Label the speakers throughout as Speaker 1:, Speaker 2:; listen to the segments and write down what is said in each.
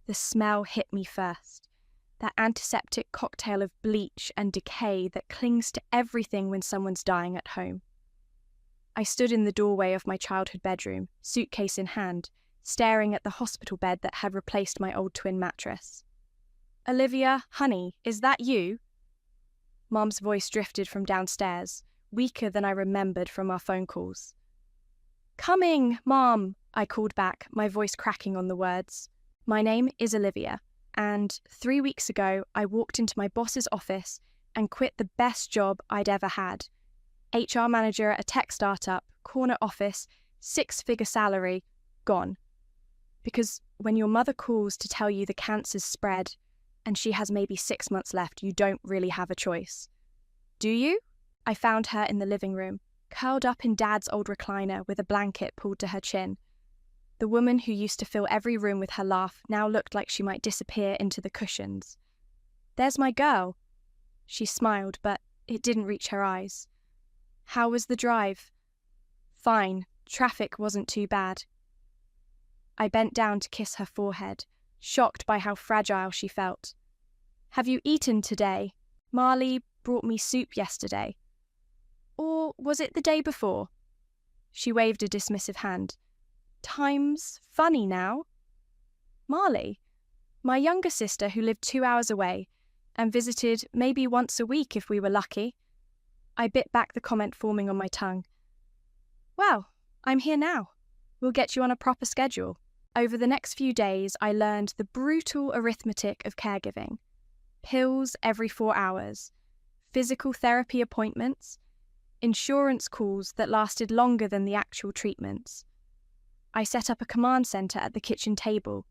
Speaker 1: The smell hit me first. That antiseptic cocktail of bleach and decay that clings to everything when someone's dying at home. I stood in the doorway of my childhood bedroom, suitcase in hand, staring at the hospital bed that had replaced my old twin mattress. "Olivia, honey, is that you?" Mum's voice drifted from downstairs, weaker than I remembered from our phone calls. "Coming, Mom," I called back, my voice cracking on the words. "My name is Olivia, and 3 weeks ago I walked into my boss's office and quit the best job I'd ever had. HR manager at a tech startup, corner office, 6-figure salary, gone. Because when your mother calls to tell you the cancer's spread and she has maybe 6 months left, you don't really have a choice. Do you?" I found her in the living room, curled up in Dad's old recliner with a blanket pulled to her chin. The woman who used to fill every room with her laugh now looked like she might disappear into the cushions. "There's my girl." She smiled, but it didn't reach her eyes. "How was the drive?" "Fine. Traffic wasn't too bad." I bent down to kiss her forehead, shocked by how fragile she felt. "Have you eaten today? Marley brought me soup yesterday." "Or was it the day before?" She waved a dismissive hand. "Time's funny now." "Marley?" "My younger sister who lived 2 hours away and visited maybe once a week if we were lucky." I bit back the comment forming on my tongue. "Well, I'm here now. We'll get you on a proper schedule." Over the next few days, I learned the brutal arithmetic of caregiving. Pills every 4 hours, physical therapy appointments, insurance calls that lasted longer than the actual treatments. I set up a command centre at the kitchen table,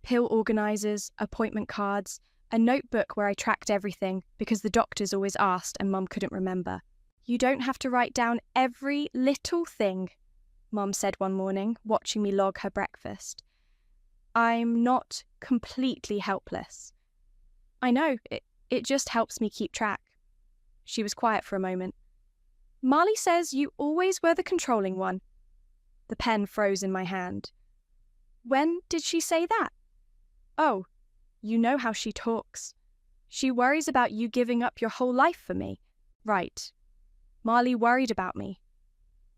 Speaker 1: pill organisers, appointment cards, a notebook where I tracked everything because the doctors always asked and Mum couldn't remember. "You don't have to write down every little thing," Mum said one morning, watching me log her breakfast. "I'm not completely helpless." "I know, it just helps me keep track." She was quiet for a moment. "Marley says you always were the controlling one." The pen froze in my hand. "When did she say that?" "Oh, you know how she talks. She worries about you giving up your whole life for me." "Right. Marley worried about me."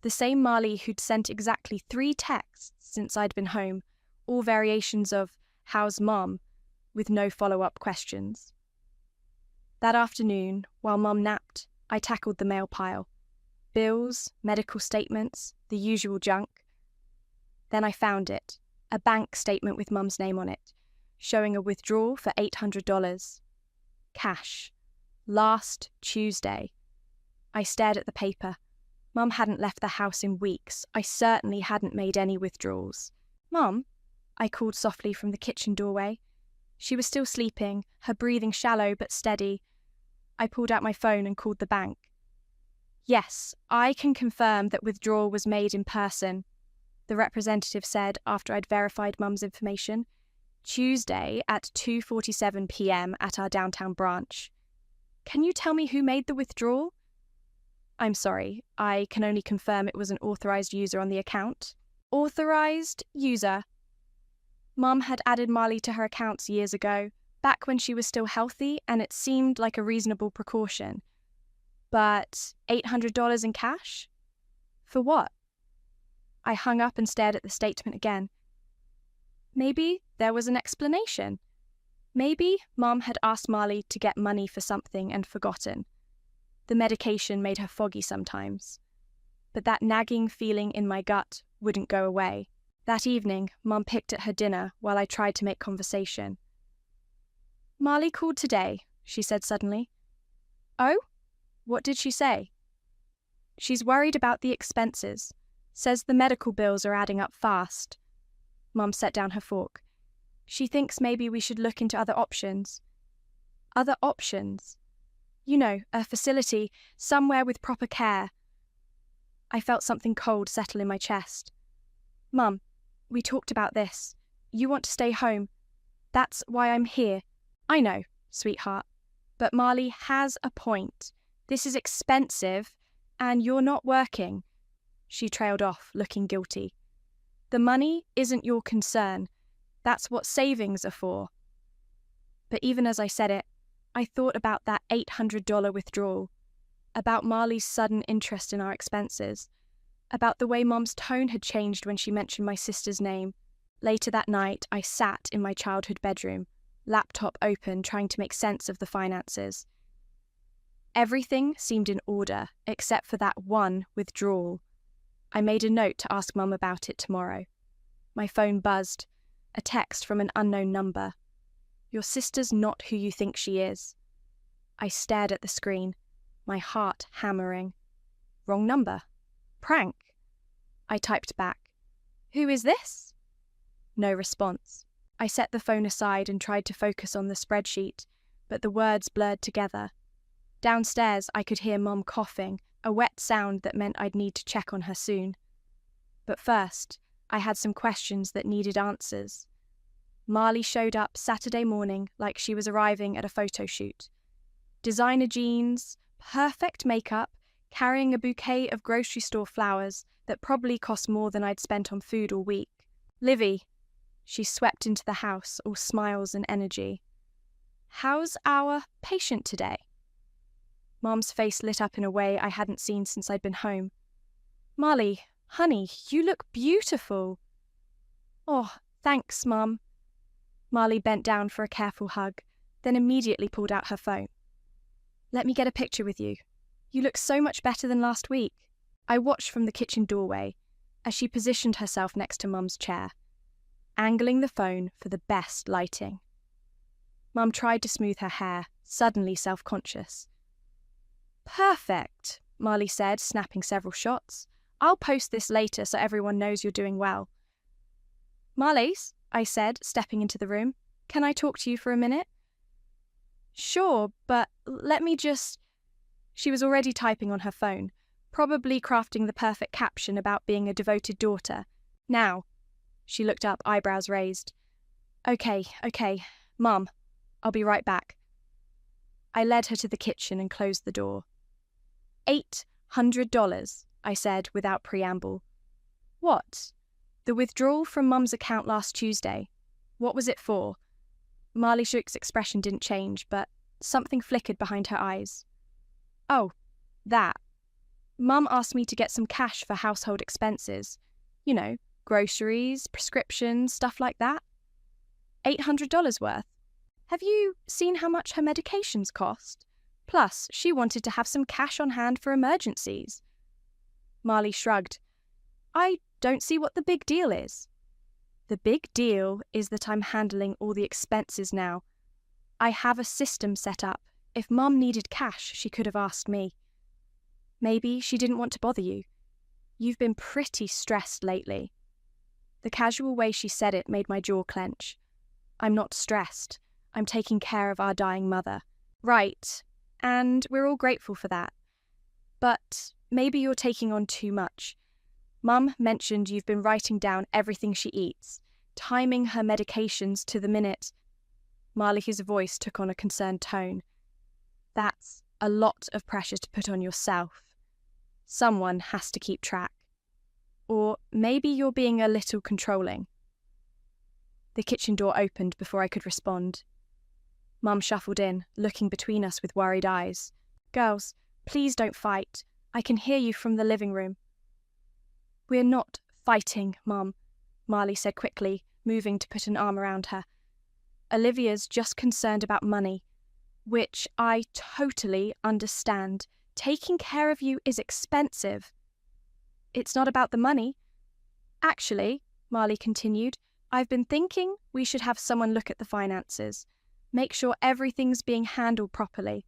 Speaker 1: The same Marley who'd sent exactly 3 texts since I'd been home, all variations of "How's Mom?" with no follow-up questions. That afternoon, while Mum napped, I tackled the mail pile. Bills, medical statements, the usual junk. Then I found it, a bank statement with Mum's name on it, showing a withdrawal for $800. Cash. Last Tuesday. I stared at the paper. Mum hadn't left the house in weeks. I certainly hadn't made any withdrawals. "Mum?" I called softly from the kitchen doorway. She was still sleeping, her breathing shallow but steady. I pulled out my phone and called the bank. "Yes, I can confirm that withdrawal was made in person," the representative said after I'd verified Mum's information. "Tuesday at 2:47 p.m. at our downtown branch. Can you tell me who made the withdrawal?" "I'm sorry, I can only confirm it was an authorized user on the account." "Authorized user?" Mum had added Marley to her accounts years ago, back when she was still healthy, and it seemed like a reasonable precaution. But $800 in cash? For what? I hung up and stared at the statement again. Maybe there was an explanation. Maybe Mum had asked Marley to get money for something and forgotten. The medication made her foggy sometimes. But that nagging feeling in my gut wouldn't go away. That evening, Mum picked at her dinner while I tried to make conversation. "Marley called today," she said suddenly. "Oh? What did she say?" "She's worried about the expenses. Says the medical bills are adding up fast." Mum set down her fork. "She thinks maybe we should look into other options." "Other options?" "You know, a facility, somewhere with proper care." I felt something cold settle in my chest. "Mum, we talked about this. You want to stay home. That's why I'm here." "I know, sweetheart. But Marley has a point. This is expensive, and you're not working." She trailed off, looking guilty. "The money isn't your concern. That's what savings are for. But even as I said it, I thought about that $800 withdrawal, about Marley's sudden interest in our expenses, about the way Mom's tone had changed when she mentioned my sister's name. Later that night, I sat in my childhood bedroom, laptop open, trying to make sense of the finances. Everything seemed in order, except for that one withdrawal. I made a note to ask Mum about it tomorrow. My phone buzzed, a text from an unknown number. "Your sister's not who you think she is." I stared at the screen, my heart hammering. Wrong number. Prank. I typed back, "Who is this?" No response. I set the phone aside and tried to focus on the spreadsheet, but the words blurred together. Downstairs, I could hear Mum coughing, a wet sound that meant I'd need to check on her soon. But first, I had some questions that needed answers. Marley showed up Saturday morning like she was arriving at a photo shoot. Designer jeans, perfect makeup, carrying a bouquet of grocery store flowers that probably cost more than I'd spent on food all week. "Livy." She swept into the house, all smiles and energy. "How's our patient today?" Mom's face lit up in a way I hadn't seen since I'd been home. "Marley, honey, you look beautiful." "Oh, thanks, Mum." Marley bent down for a careful hug, then immediately pulled out her phone. "Let me get a picture with you. You look so much better than last week." I watched from the kitchen doorway as she positioned herself next to Mum's chair, angling the phone for the best lighting. Mum tried to smooth her hair, suddenly self-conscious. "Perfect," Marley said, snapping several shots. "I'll post this later so everyone knows you're doing well." "Marlies," I said, stepping into the room. "Can I talk to you for a minute?" "Sure, but let me just..." She was already typing on her phone, probably crafting the perfect caption about being a devoted daughter. "Now." She looked up, eyebrows raised. Okay, Mum, I'll be right back." I led her to the kitchen and closed the door. $800, I said without preamble. "What?" "The withdrawal from Mum's account last Tuesday. What was it for?" Marley Shook's expression didn't change, but something flickered behind her eyes. "Oh, that. Mum asked me to get some cash for household expenses. You know, groceries, prescriptions, stuff like that. $800 worth. Have you seen how much her medications cost? Plus, she wanted to have some cash on hand for emergencies." Marley shrugged. "I don't see what the big deal is." "The big deal is that I'm handling all the expenses now. I have a system set up. If Mum needed cash, she could have asked me. Maybe she didn't want to bother you. You've been pretty stressed lately." The casual way she said it made my jaw clench. "I'm not stressed. I'm taking care of our dying mother." "Right, and we're all grateful for that. But maybe you're taking on too much. Mum mentioned you've been writing down everything she eats, timing her medications to the minute." Marley's voice took on a concerned tone. "That's a lot of pressure to put on yourself. Someone has to keep track. Or maybe you're being a little controlling." The kitchen door opened before I could respond. Mum shuffled in, looking between us with worried eyes. "Girls, please don't fight. I can hear you from the living room." "We're not fighting, Mum," Marley said quickly, moving to put an arm around her. "Olivia's just concerned about money, which I totally understand. Taking care of you is expensive." "It's not about the money. Actually," Marley continued, "I've been thinking we should have someone look at the finances. Make sure everything's being handled properly.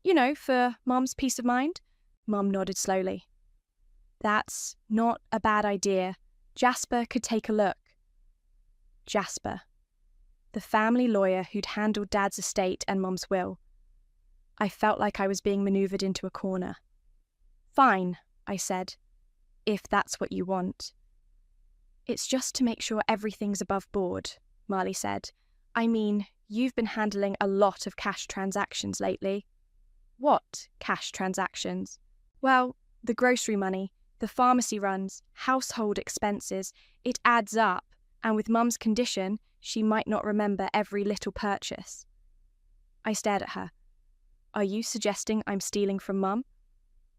Speaker 1: You know, for Mum's peace of mind." Mum nodded slowly. "That's not a bad idea. Jasper could take a look." Jasper. The family lawyer who'd handled Dad's estate and Mum's will. I felt like I was being manoeuvred into a corner. "Fine," I said, "if that's what you want." "It's just to make sure everything's above board," Marley said. "I mean, you've been handling a lot of cash transactions lately." "What cash transactions?" "Well, the grocery money, the pharmacy runs, household expenses. It adds up, and with Mum's condition, She might not remember every little purchase. I stared at her. Are you suggesting I'm stealing from Mum?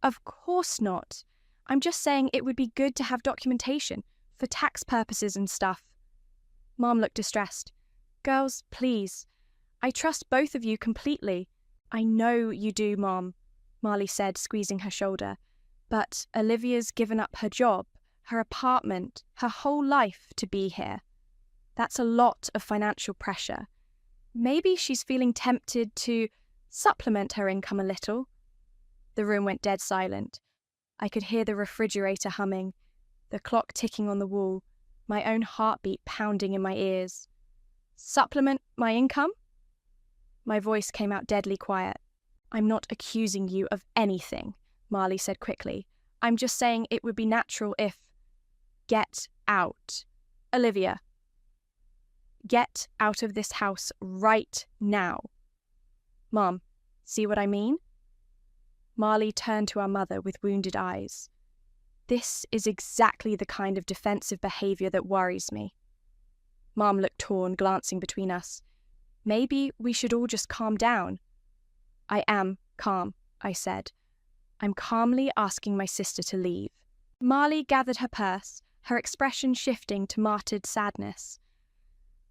Speaker 1: Of course not. I'm just saying it would be good to have documentation for tax purposes and stuff. Mom looked distressed. Girls, please. I trust both of you completely. I know you do, Mom, Marley said, squeezing her shoulder. But Olivia's given up her job, her apartment, her whole life to be here. That's a lot of financial pressure. Maybe she's feeling tempted to supplement her income a little. The room went dead silent. I could hear the refrigerator humming, the clock ticking on the wall, my own heartbeat pounding in my ears. Supplement my income? My voice came out deadly quiet. I'm not accusing you of anything, Marley said quickly. I'm just saying it would be natural if... Get out. Olivia. Get out of this house right now. Mom, see what I mean? Marley turned to our mother with wounded eyes. This is exactly the kind of defensive behaviour that worries me. Mom looked torn, glancing between us. Maybe we should all just calm down. I am calm, I said. I'm calmly asking my sister to leave. Marley gathered her purse, her expression shifting to martyred sadness.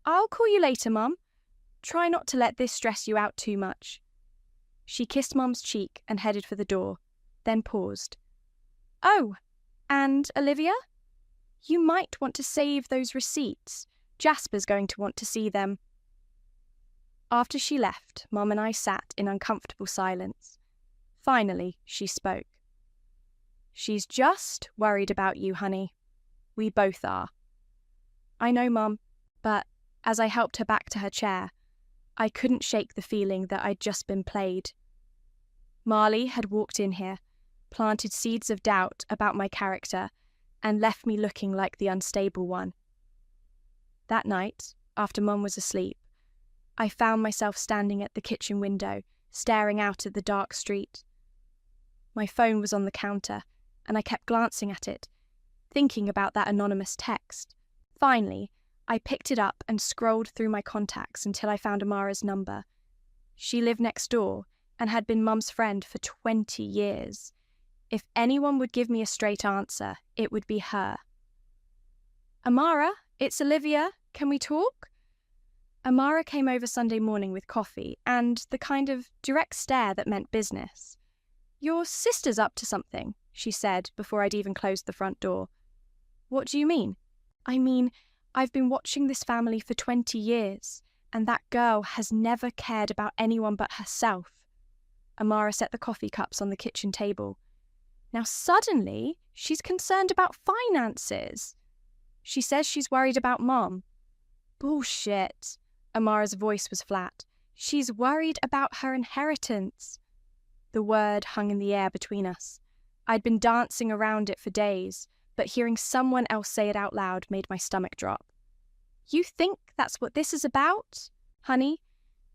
Speaker 1: I'll call you later, Mum. Try not to let this stress you out too much. She kissed Mum's cheek and headed for the door, then paused. Oh, and Olivia? You might want to save those receipts. Jasper's going to want to see them. After she left, Mum and I sat in uncomfortable silence. Finally, she spoke. She's just worried about you, honey. We both are. I know, Mum, but as I helped her back to her chair, I couldn't shake the feeling that I'd just been played. Marley had walked in here, planted seeds of doubt about my character, and left me looking like the unstable one. That night, after Mum was asleep, I found myself standing at the kitchen window, staring out at the dark street. My phone was on the counter, and I kept glancing at it, thinking about that anonymous text. Finally, I picked it up and scrolled through my contacts until I found Amara's number. She lived next door and had been Mum's friend for 20 years. If anyone would give me a straight answer, it would be her. Amara, it's Olivia. Can we talk? Amara came over Sunday morning with coffee and the kind of direct stare that meant business. Your sister's up to something, she said before I'd even closed the front door. What do you mean? I mean, I've been watching this family for 20 years, and that girl has never cared about anyone but herself. Amara set the coffee cups on the kitchen table. Now suddenly, she's concerned about finances. She says she's worried about Mom. Bullshit. Amara's voice was flat. She's worried about her inheritance. The word hung in the air between us. I'd been dancing around it for days, but hearing someone else say it out loud made my stomach drop. You think that's what this is about? Honey,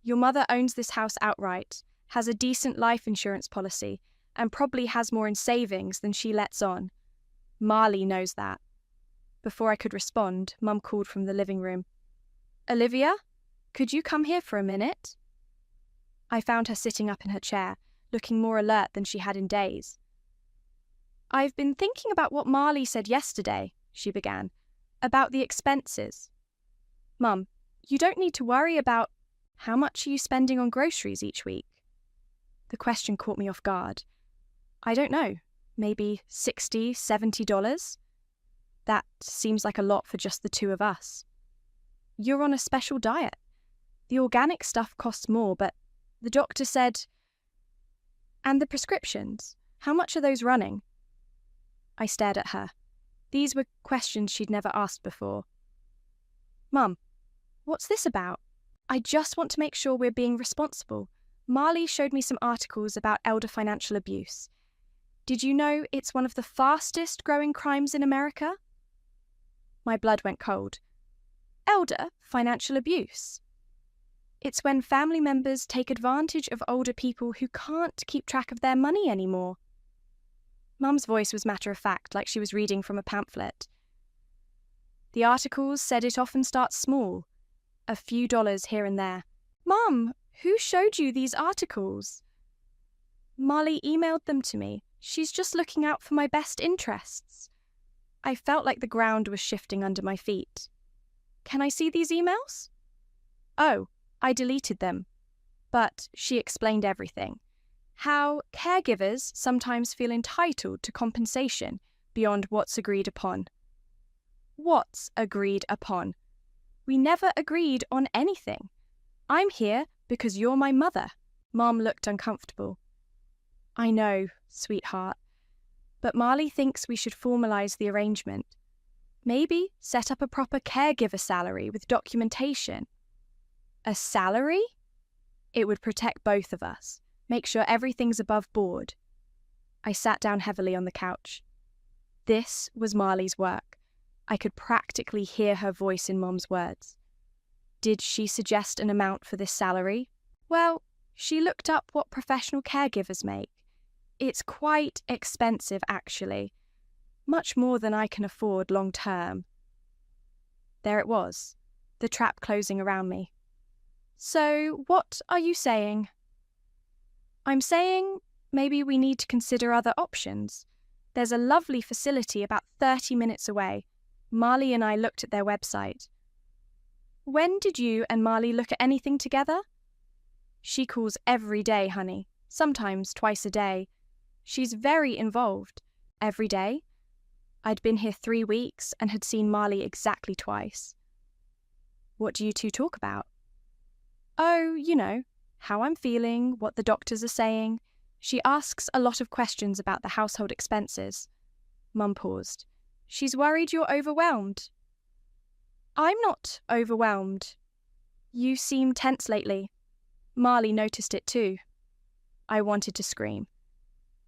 Speaker 1: your mother owns this house outright, has a decent life insurance policy, and probably has more in savings than she lets on. Marley knows that. Before I could respond, Mum called from the living room. Olivia, could you come here for a minute? I found her sitting up in her chair, looking more alert than she had in days. I've been thinking about what Marley said yesterday, she began, about the expenses. Mum, you don't need to worry about how much are you spending on groceries each week? The question caught me off guard. I don't know, maybe $60, $70? That seems like a lot for just the two of us. You're on a special diet. The organic stuff costs more, but the doctor said... And the prescriptions, how much are those running? I stared at her. These were questions she'd never asked before. Mum, what's this about? I just want to make sure we're being responsible. Marley showed me some articles about elder financial abuse. Did you know it's one of the fastest growing crimes in America? My blood went cold. Elder financial abuse. It's when family members take advantage of older people who can't keep track of their money anymore. Mum's voice was matter-of-fact, like she was reading from a pamphlet. The articles said it often starts small. a few dollars here and there. Mom, who showed you these articles? Marley emailed them to me. She's just looking out for my best interests. I felt like the ground was shifting under my feet. Can I see these emails? Oh, I deleted them. But she explained everything. How caregivers sometimes feel entitled to compensation beyond what's agreed upon. What's agreed upon? We never agreed on anything. I'm here because you're my mother. Mom looked uncomfortable. I know, sweetheart, but Marley thinks we should formalize the arrangement. Maybe set up a proper caregiver salary with documentation. A salary? It would protect both of us, make sure everything's above board. I sat down heavily on the couch. This was Marley's work. I could practically hear her voice in Mom's words. Did she suggest an amount for this salary? Well, she looked up what professional caregivers make. It's quite expensive, actually. Much more than I can afford long term. There it was, the trap closing around me. So, what are you saying? I'm saying maybe we need to consider other options. There's a lovely facility about 30 minutes away. Marley and I looked at their website. When did you and Marley look at anything together? She calls every day, honey, sometimes twice a day. She's very involved. Every day? I'd been here 3 weeks and had seen Marley exactly twice. What do you two talk about? Oh, you know, how I'm feeling, what the doctors are saying. She asks a lot of questions about the household expenses. Mum paused. She's worried you're overwhelmed. I'm not overwhelmed. You seem tense lately. Marley noticed it too. I wanted to scream.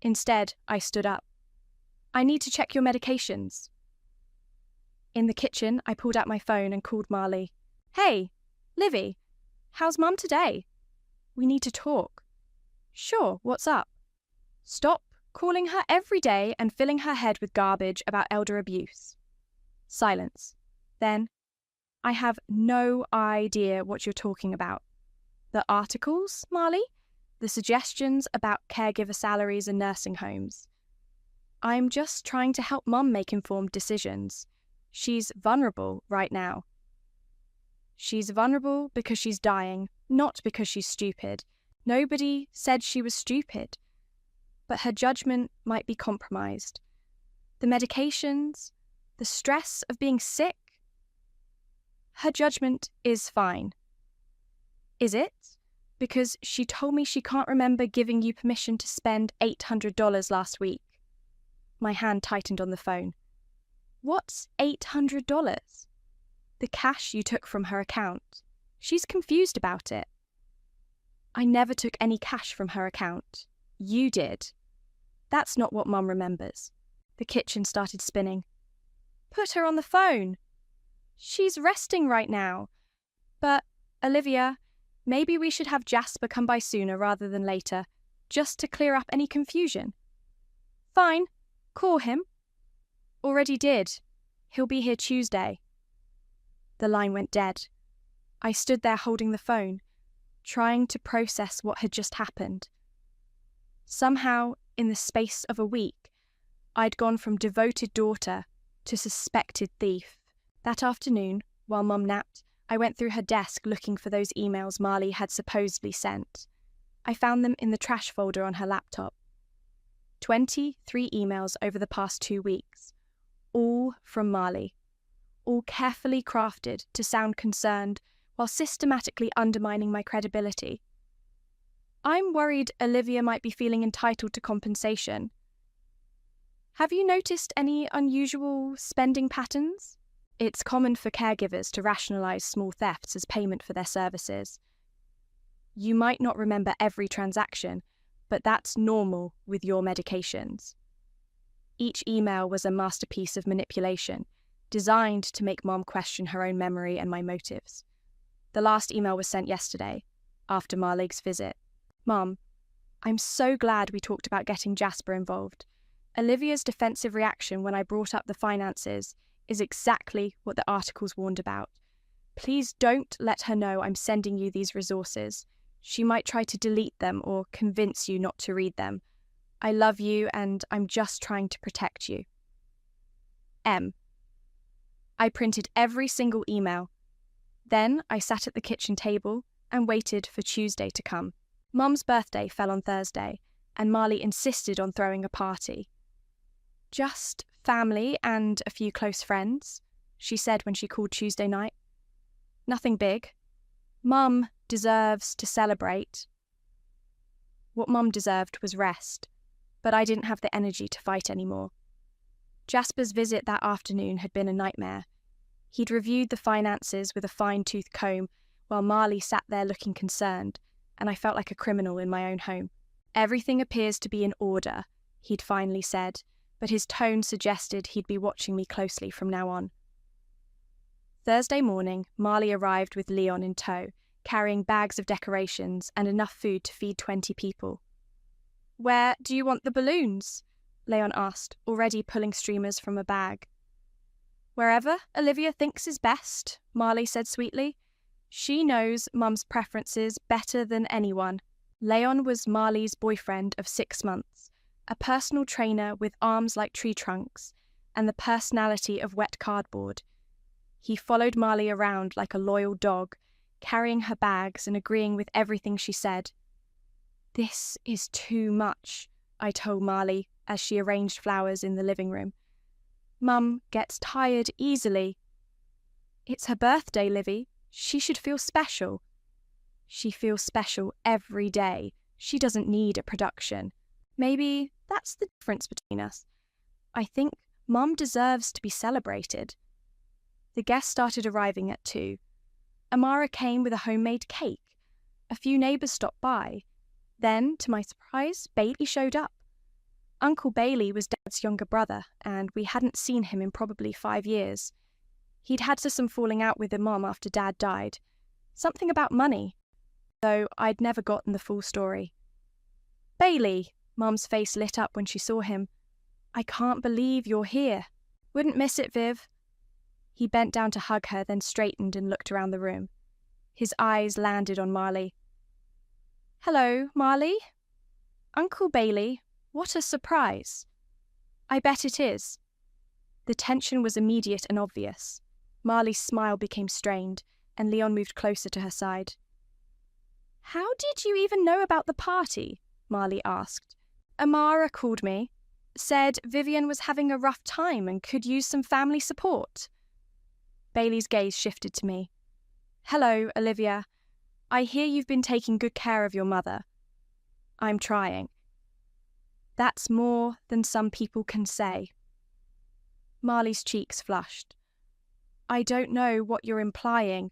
Speaker 1: Instead, I stood up. I need to check your medications. In the kitchen, I pulled out my phone and called Marley. Hey, Livy, how's Mum today? We need to talk. Sure, what's up? Stop calling her every day and filling her head with garbage about elder abuse. Silence. Then, I have no idea what you're talking about. The articles, Marley? The suggestions about caregiver salaries and nursing homes. I'm just trying to help Mum make informed decisions. She's vulnerable right now. She's vulnerable because she's dying, not because she's stupid. Nobody said she was stupid. But her judgment might be compromised. The medications, the stress of being sick. Her judgment is fine. Is it? Because she told me she can't remember giving you permission to spend $800 last week. My hand tightened on the phone. What's $800? The cash you took from her account. She's confused about it. I never took any cash from her account. You did. That's not what Mum remembers. The kitchen started spinning. Put her on the phone. She's resting right now. But, Olivia, maybe we should have Jasper come by sooner rather than later, just to clear up any confusion. Fine. Call him. Already did. He'll be here Tuesday. The line went dead. I stood there holding the phone, trying to process what had just happened. Somehow, in the space of a week, I'd gone from devoted daughter to suspected thief. That afternoon, while Mum napped, I went through her desk looking for those emails Marley had supposedly sent. I found them in the trash folder on her laptop. 23 emails over the past 2 weeks, all from Marley, all carefully crafted to sound concerned while systematically undermining my credibility. I'm worried Olivia might be feeling entitled to compensation. Have you noticed any unusual spending patterns? It's common for caregivers to rationalize small thefts as payment for their services. You might not remember every transaction, but that's normal with your medications. Each email was a masterpiece of manipulation, designed to make Mom question her own memory and my motives. The last email was sent yesterday, after Marlake's visit. Mom, I'm so glad we talked about getting Jasper involved. Olivia's defensive reaction when I brought up the finances is exactly what the articles warned about. Please don't let her know I'm sending you these resources. She might try to delete them or convince you not to read them. I love you and I'm just trying to protect you. M. I printed every single email. Then I sat at the kitchen table and waited for Tuesday to come. Mum's birthday fell on Thursday, and Marley insisted on throwing a party. Just family and a few close friends, she said when she called Tuesday night. Nothing big. Mum deserves to celebrate. What Mum deserved was rest, but I didn't have the energy to fight anymore. Jasper's visit that afternoon had been a nightmare. He'd reviewed the finances with a fine-tooth comb while Marley sat there looking concerned, and I felt like a criminal in my own home. Everything appears to be in order, he'd finally said, but his tone suggested he'd be watching me closely from now on. Thursday morning, Marley arrived with Leon in tow, carrying bags of decorations and enough food to feed 20 people. "Where do you want the balloons?" Leon asked, already pulling streamers from a bag. "Wherever Olivia thinks is best," Marley said sweetly. "She knows Mum's preferences better than anyone." Leon was Marley's boyfriend of 6 months, a personal trainer with arms like tree trunks and the personality of wet cardboard. He followed Marley around like a loyal dog, carrying her bags and agreeing with everything she said. "This is too much," I told Marley as she arranged flowers in the living room. "Mum gets tired easily." "It's her birthday, Livy. She should feel special." "She feels special every day. She doesn't need a production." "Maybe that's the difference between us. I think Mum deserves to be celebrated." The guests started arriving at 2. Amara came with a homemade cake. A few neighbours stopped by. Then, to my surprise, Bailey showed up. Uncle Bailey was Dad's younger brother, and we hadn't seen him in probably 5 years. He'd had some falling out with Mom after Dad died. Something about money, though I'd never gotten the full story. "Bailey," Mum's face lit up when she saw him. "I can't believe you're here." "Wouldn't miss it, Viv." He bent down to hug her, then straightened and looked around the room. His eyes landed on Marley. "Hello, Marley." "Uncle Bailey, what a surprise." "I bet it is." The tension was immediate and obvious. Marley's smile became strained, and Leon moved closer to her side. "How did you even know about the party?" Marley asked. "Amara called me. Said Vivian was having a rough time and could use some family support." Bailey's gaze shifted to me. "Hello, Olivia. I hear you've been taking good care of your mother." "I'm trying." "That's more than some people can say." Marley's cheeks flushed. "I don't know what you're implying."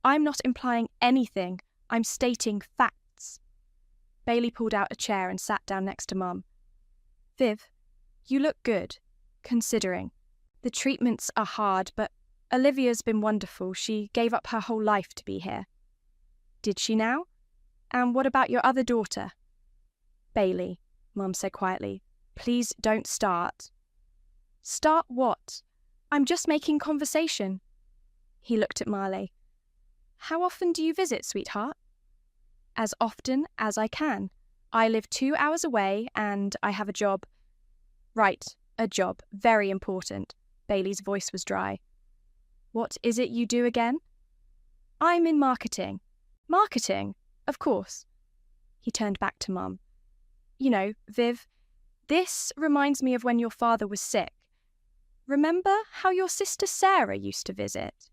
Speaker 1: "I'm not implying anything. I'm stating facts." Bailey pulled out a chair and sat down next to Mum. "Viv, you look good, considering. The treatments are hard, but Olivia's been wonderful. She gave up her whole life to be here." "Did she now? And what about your other daughter?" "Bailey," Mum said quietly, "please don't start." "Start what? I'm just making conversation." He looked at Marley. "How often do you visit, sweetheart?" "As often as I can. I live 2 hours away and I have a job." "Right, a job. Very important." Bailey's voice was dry. "What is it you do again?" "I'm in marketing." "Marketing? Of course." He turned back to Mum. "You know, Viv, this reminds me of when your father was sick. Remember how your sister Sarah used to visit?"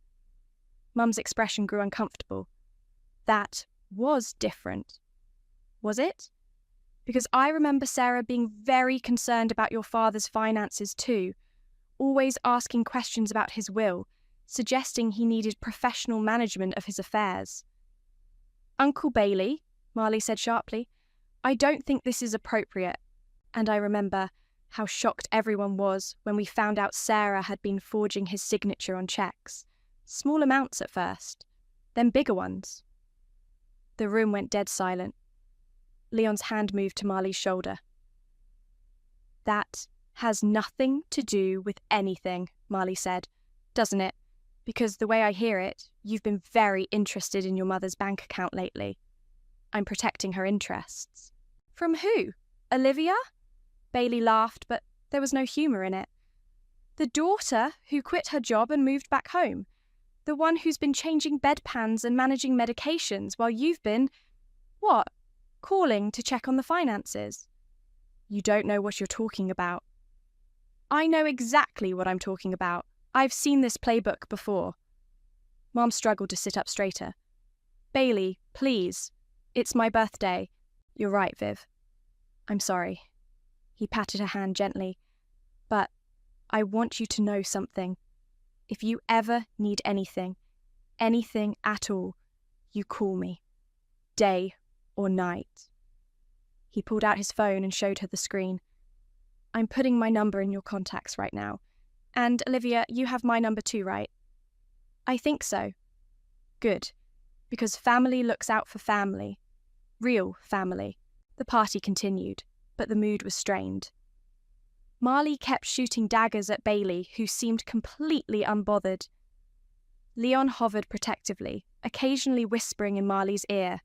Speaker 1: Mum's expression grew uncomfortable. "That was different." "Was it?" "Because I remember Sarah being very concerned about your father's finances too, always asking questions about his will, suggesting he needed professional management of his affairs." "Uncle Bailey," Marley said sharply, "I don't think this is appropriate." And I remember how shocked everyone was when we found out Sarah had been forging his signature on checks. Small amounts at first, then bigger ones. The room went dead silent. Leon's hand moved to Marley's shoulder. "That has nothing to do with anything," Marley said. "Doesn't it? Because the way I hear it, you've been very interested in your mother's bank account lately. I'm protecting her interests. From who? Olivia? Bailey laughed, but there was no humour in it. The daughter who quit her job and moved back home. The one who's been changing bedpans and managing medications while you've been, what, calling to check on the finances. You don't know what you're talking about. I know exactly what I'm talking about. I've seen this playbook before. Mom struggled to sit up straighter. Bailey, please. It's my birthday. You're right, Viv. I'm sorry. He patted her hand gently. But I want you to know something. If you ever need anything at all, you call me. Day or night. He pulled out his phone and showed her the screen. I'm putting my number in your contacts right now. And, Olivia, you have my number too, right? I think so. Good. Because family looks out for family. Real family. The party continued, but the mood was strained. Marley kept shooting daggers at Bailey, who seemed completely unbothered. Leon hovered protectively, occasionally whispering in Marley's ear.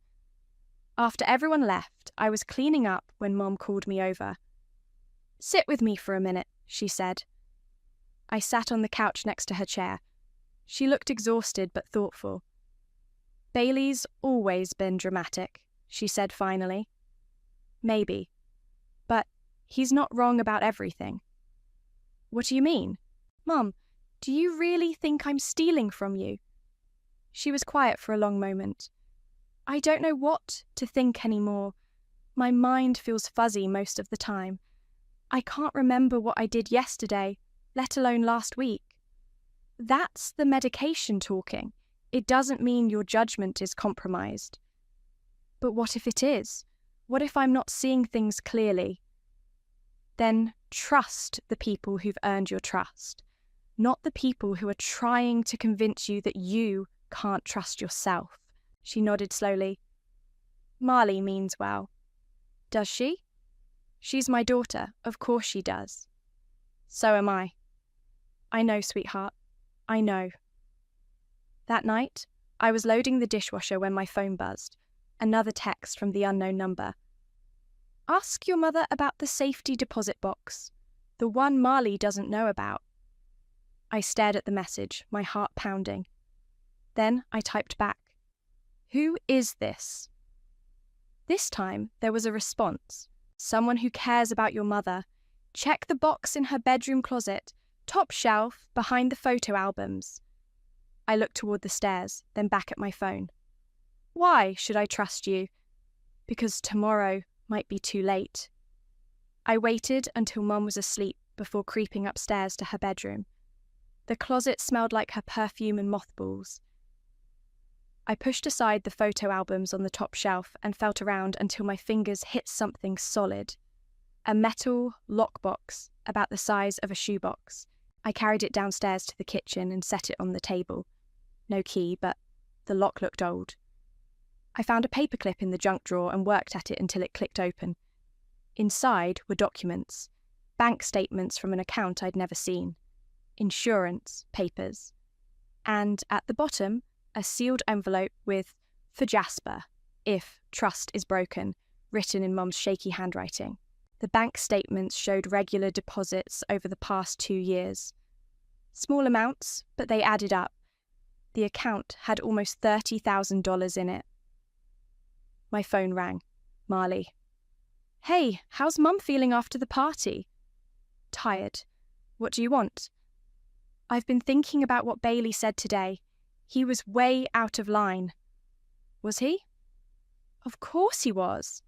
Speaker 1: After everyone left, I was cleaning up when Mom called me over. Sit with me for a minute, she said. I sat on the couch next to her chair. She looked exhausted but thoughtful. Bailey's always been dramatic, she said finally. Maybe. But he's not wrong about everything. What do you mean? Mum, do you really think I'm stealing from you? She was quiet for a long moment. I don't know what to think anymore. My mind feels fuzzy most of the time. I can't remember what I did yesterday, let alone last week. That's the medication talking. It doesn't mean your judgment is compromised. But what if it is? What if I'm not seeing things clearly? Then trust the people who've earned your trust, not the people who are trying to convince you that you can't trust yourself. She nodded slowly. Marley means well. Does she? She's my daughter, of course she does. So am I. I know, sweetheart. I know. That night, I was loading the dishwasher when my phone buzzed. Another text from the unknown number. Ask your mother about the safety deposit box, the one Marley doesn't know about. I stared at the message, my heart pounding. Then I typed back. Who is this? This time, there was a response. Someone who cares about your mother. Check the box in her bedroom closet, top shelf, behind the photo albums. I looked toward the stairs, then back at my phone. Why should I trust you? Because tomorrow might be too late. I waited until Mom was asleep before creeping upstairs to her bedroom. The closet smelled like her perfume and mothballs. I pushed aside the photo albums on the top shelf and felt around until my fingers hit something solid. A metal lockbox about the size of a shoebox. I carried it downstairs to the kitchen and set it on the table. No key, but the lock looked old. I found a paperclip in the junk drawer and worked at it until it clicked open. Inside were documents, bank statements from an account I'd never seen, insurance papers, and at the bottom, a sealed envelope with, for Jasper, if trust is broken, written in Mum's shaky handwriting. The bank statements showed regular deposits over the past 2 years. Small amounts, but they added up. The account had almost $30,000 in it. My phone rang. Marley. Hey, how's Mum feeling after the party? Tired. What do you want? I've been thinking about what Bailey said today. He was way out of line. Was he? Of course he was.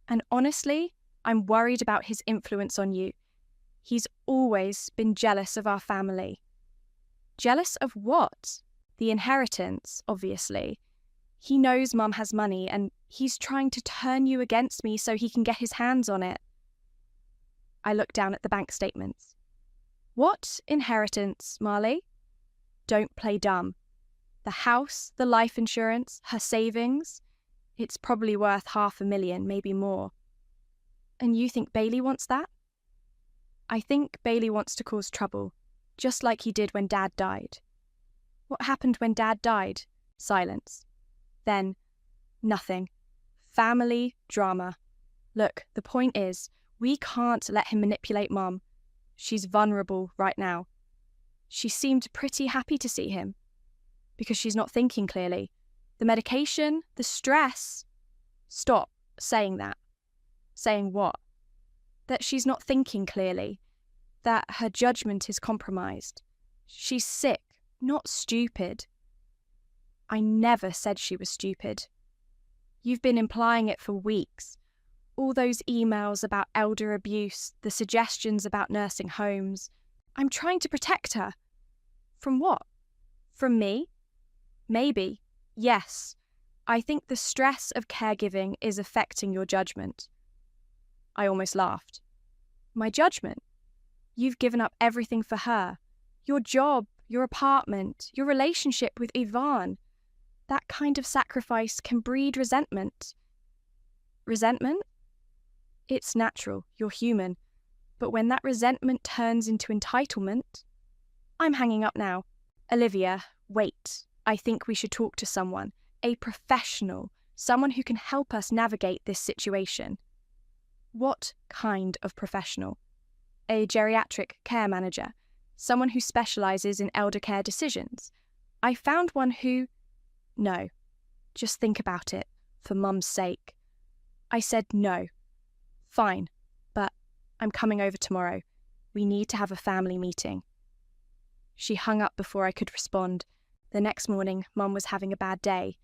Speaker 1: And honestly, I'm worried about his influence on you. He's always been jealous of our family. Jealous of what? The inheritance, obviously. He knows Mum has money and he's trying to turn you against me so he can get his hands on it. I looked down at the bank statements. What inheritance, Marley? Don't play dumb. The house, the life insurance, her savings, it's probably worth $500,000, maybe more. And you think Bailey wants that? I think Bailey wants to cause trouble, just like he did when Dad died. What happened when Dad died? Silence. Then, nothing. Family drama. Look, the point is, we can't let him manipulate Mom. She's vulnerable right now. She seemed pretty happy to see him. Because she's not thinking clearly. The medication, the stress. Stop saying that. Saying what? That she's not thinking clearly. That her judgment is compromised. She's sick, not stupid. I never said she was stupid. You've been implying it for weeks. All those emails about elder abuse, the suggestions about nursing homes. I'm trying to protect her. From what? From me? Maybe. Yes. I think the stress of caregiving is affecting your judgment. I almost laughed. My judgment? You've given up everything for her. Your job, your apartment, your relationship with Yvonne. That kind of sacrifice can breed resentment. Resentment? It's natural, you're human. But when that resentment turns into entitlement... I'm hanging up now. Olivia, wait. I think we should talk to someone. A professional. Someone who can help us navigate this situation. What kind of professional? A geriatric care manager. Someone who specialises in elder care decisions. I found one who... No. Just think about it. For Mum's sake. I said no. Fine. But I'm coming over tomorrow. We need to have a family meeting. She hung up before I could respond. The next morning, Mum was having a bad day.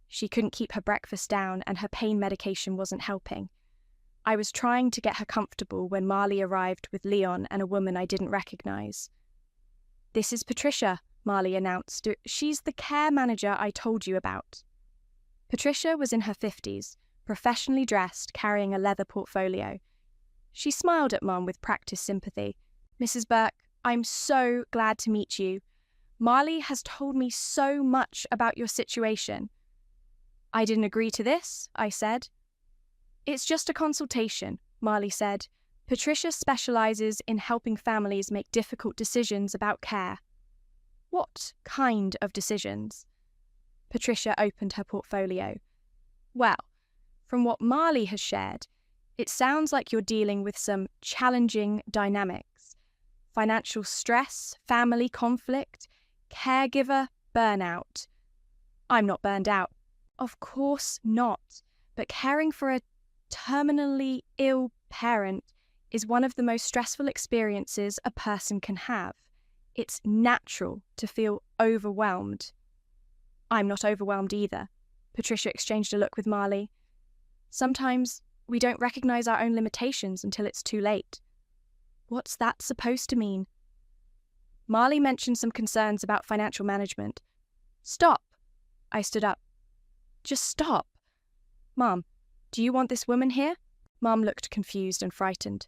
Speaker 1: She couldn't keep her breakfast down and her pain medication wasn't helping. I was trying to get her comfortable when Marley arrived with Leon and a woman I didn't recognise. "This is Patricia," Marley announced. "She's the care manager I told you about." Patricia was in her 50s, professionally dressed, carrying a leather portfolio. She smiled at Mum with practiced sympathy. "Mrs. Burke, I'm so glad to meet you. Marley has told me so much about your situation." "I didn't agree to this," I said. "It's just a consultation," Marley said. "Patricia specialises in helping families make difficult decisions about care." "What kind of decisions?" Patricia opened her portfolio. "Well, from what Marley has shared, it sounds like you're dealing with some challenging dynamics. Financial stress, family conflict, caregiver burnout." "I'm not burned out." "Of course not. But caring for a terminally ill parent is one of the most stressful experiences a person can have. It's natural to feel overwhelmed." "I'm not overwhelmed either." Patricia exchanged a look with Marley. "Sometimes we don't recognise our own limitations until it's too late." "What's that supposed to mean?" Marley mentioned some concerns about financial management. "Stop!" I stood up. "Just stop. Mum, do you want this woman here?" Mum looked confused and frightened.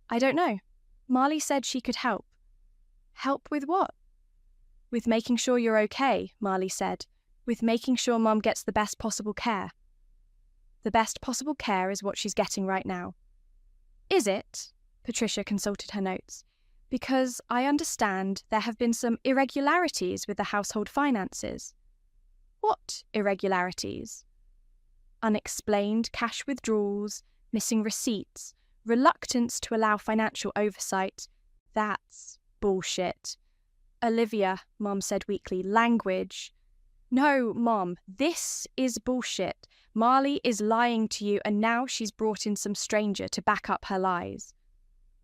Speaker 1: "I don't know. Marley said she could help." "Help with what?" "With making sure you're okay," Marley said. "With making sure Mum gets the best possible care." "The best possible care is what she's getting right now." "Is it?" Patricia consulted her notes. "Because I understand there have been some irregularities with the household finances." "What irregularities?" "Unexplained cash withdrawals, missing receipts, reluctance to allow financial oversight. That's bullshit." "Olivia," Mom said weakly, "language." "No, Mom, this is bullshit. Marley is lying to you and now she's brought in some stranger to back up her lies."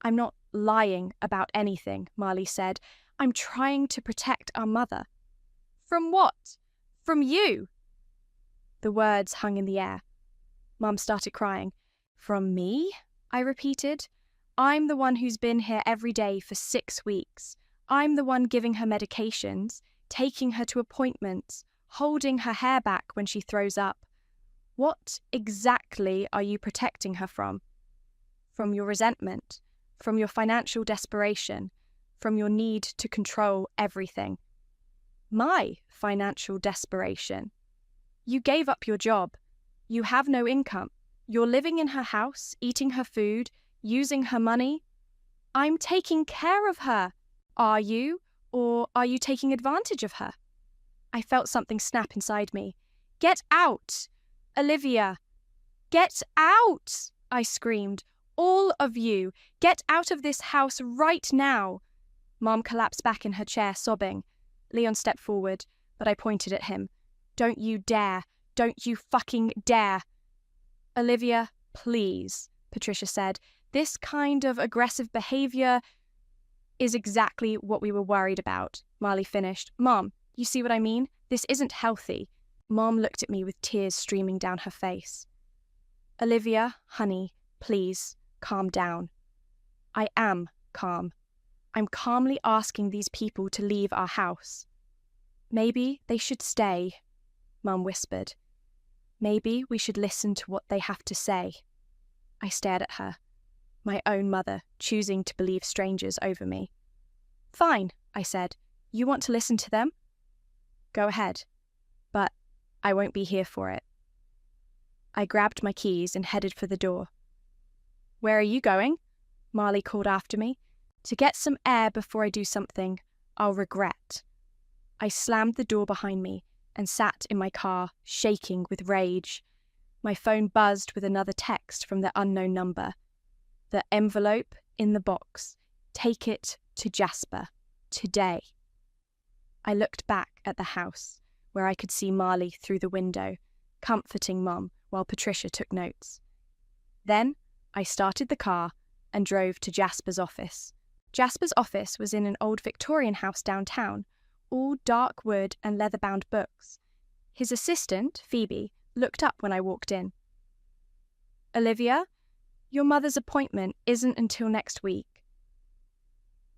Speaker 1: "I'm not lying about anything," Marley said. "I'm trying to protect our mother." "From what? From you?" The words hung in the air. Mum started crying. "From me?" I repeated. "I'm the one who's been here every day for 6 weeks. I'm the one giving her medications, taking her to appointments, holding her hair back when she throws up. What exactly are you protecting her from? From your resentment, from your financial desperation, from your need to control everything." "My financial desperation?" "You gave up your job. You have no income. You're living in her house, eating her food, using her money." "I'm taking care of her." "Are you? Or are you taking advantage of her?" I felt something snap inside me. Get out! Olivia! Get out! I screamed. All of you, get out of this house right now! Mom collapsed back in her chair, sobbing. Leon stepped forward, but I pointed at him. Don't you dare! Don't you fucking dare! Olivia, please, Patricia said. This kind of aggressive behavior is exactly what we were worried about, Marley finished. Mom, you see what I mean? This isn't healthy. Mom looked at me with tears streaming down her face. Olivia, honey, please, calm down. I am calm. I'm calmly asking these people to leave our house. Maybe they should stay, Mum whispered. Maybe we should listen to what they have to say. I stared at her, my own mother choosing to believe strangers over me. Fine, I said. You want to listen to them? Go ahead, but I won't be here for it. I grabbed my keys and headed for the door. Where are you going? Marley called after me. To get some air before I do something I'll regret. I slammed the door behind me and sat in my car, shaking with rage. My phone buzzed with another text from the unknown number. The envelope in the box. Take it to Jasper. Today. I looked back at the house, where I could see Marley through the window, comforting Mum while Patricia took notes. Then I started the car and drove to Jasper's office. Jasper's office was in an old Victorian house downtown, all dark wood and leather-bound books. His assistant, Phoebe, looked up when I walked in. Olivia, your mother's appointment isn't until next week.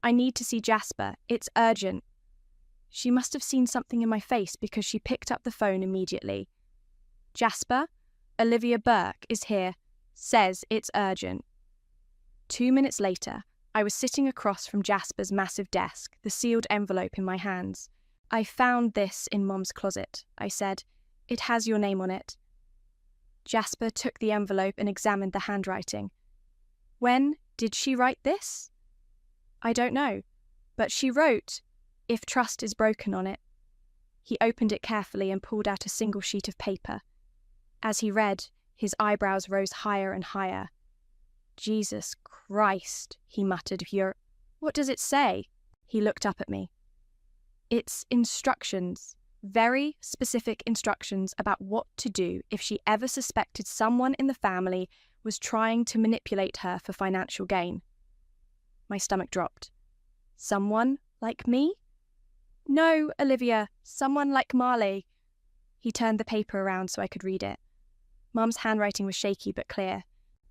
Speaker 1: I need to see Jasper. It's urgent. She must have seen something in my face because she picked up the phone immediately. Jasper, Olivia Burke is here. Says it's urgent. 2 minutes later, I was sitting across from Jasper's massive desk, the sealed envelope in my hands. I found this in Mom's closet, I said. It has your name on it. Jasper took the envelope and examined the handwriting. When did she write this? I don't know, but she wrote, "If trust is broken" on it. He opened it carefully and pulled out a single sheet of paper. As he read, his eyebrows rose higher and higher. Jesus Christ, he muttered. What does it say? He looked up at me. It's instructions, very specific instructions about what to do if she ever suspected someone in the family was trying to manipulate her for financial gain. My stomach dropped. Someone like me? No, Olivia, someone like Marley. He turned the paper around so I could read it. Mum's handwriting was shaky but clear.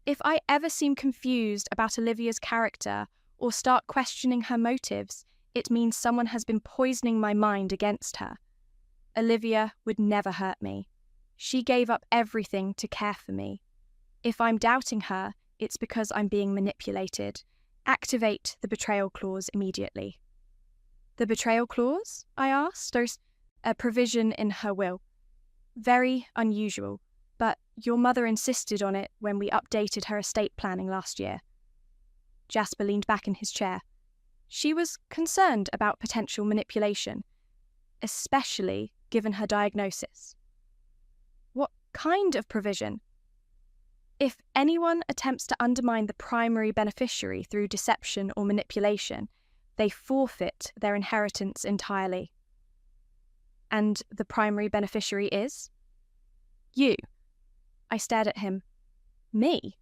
Speaker 1: If I ever seem confused about Olivia's character or start questioning her motives, it means someone has been poisoning my mind against her. Olivia would never hurt me. She gave up everything to care for me. If I'm doubting her, it's because I'm being manipulated. Activate the betrayal clause immediately. The betrayal clause? I asked. There's a provision in her will. Very unusual, but your mother insisted on it when we updated her estate planning last year. Jasper leaned back in his chair. She was concerned about potential manipulation, especially given her diagnosis. What kind of provision? If anyone attempts to undermine the primary beneficiary through deception or manipulation, they forfeit their inheritance entirely. And the primary beneficiary is? You. I stared at him. Me?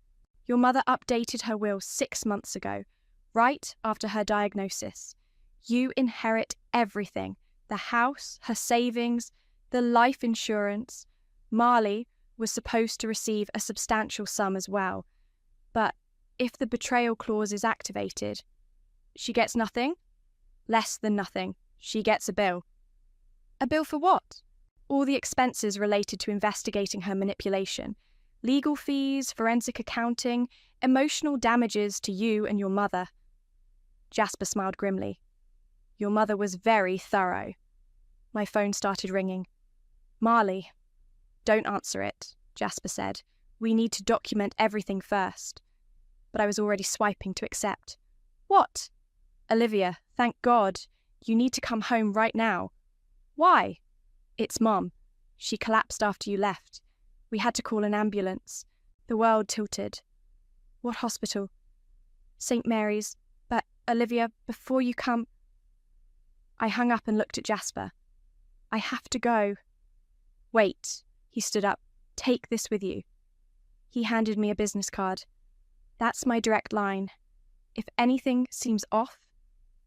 Speaker 1: Your mother updated her will 6 months ago, right after her diagnosis. You inherit everything. The house, her savings, the life insurance. Marley was supposed to receive a substantial sum as well. But if the betrayal clause is activated, she gets nothing? Less than nothing. She gets a bill. A bill for what? All the expenses related to investigating her manipulation. Legal fees, forensic accounting, emotional damages to you and your mother. Jasper smiled grimly. Your mother was very thorough. My phone started ringing. Marley. Don't answer it, Jasper said. We need to document everything first. But I was already swiping to accept. What? Olivia, thank God. You need to come home right now. Why? It's Mom. She collapsed after you left. We had to call an ambulance. The world tilted. What hospital? St. Mary's. But, Olivia, before you come... I hung up and looked at Jasper. I have to go. Wait. He stood up. Take this with you. He handed me a business card. That's my direct line. If anything seems off,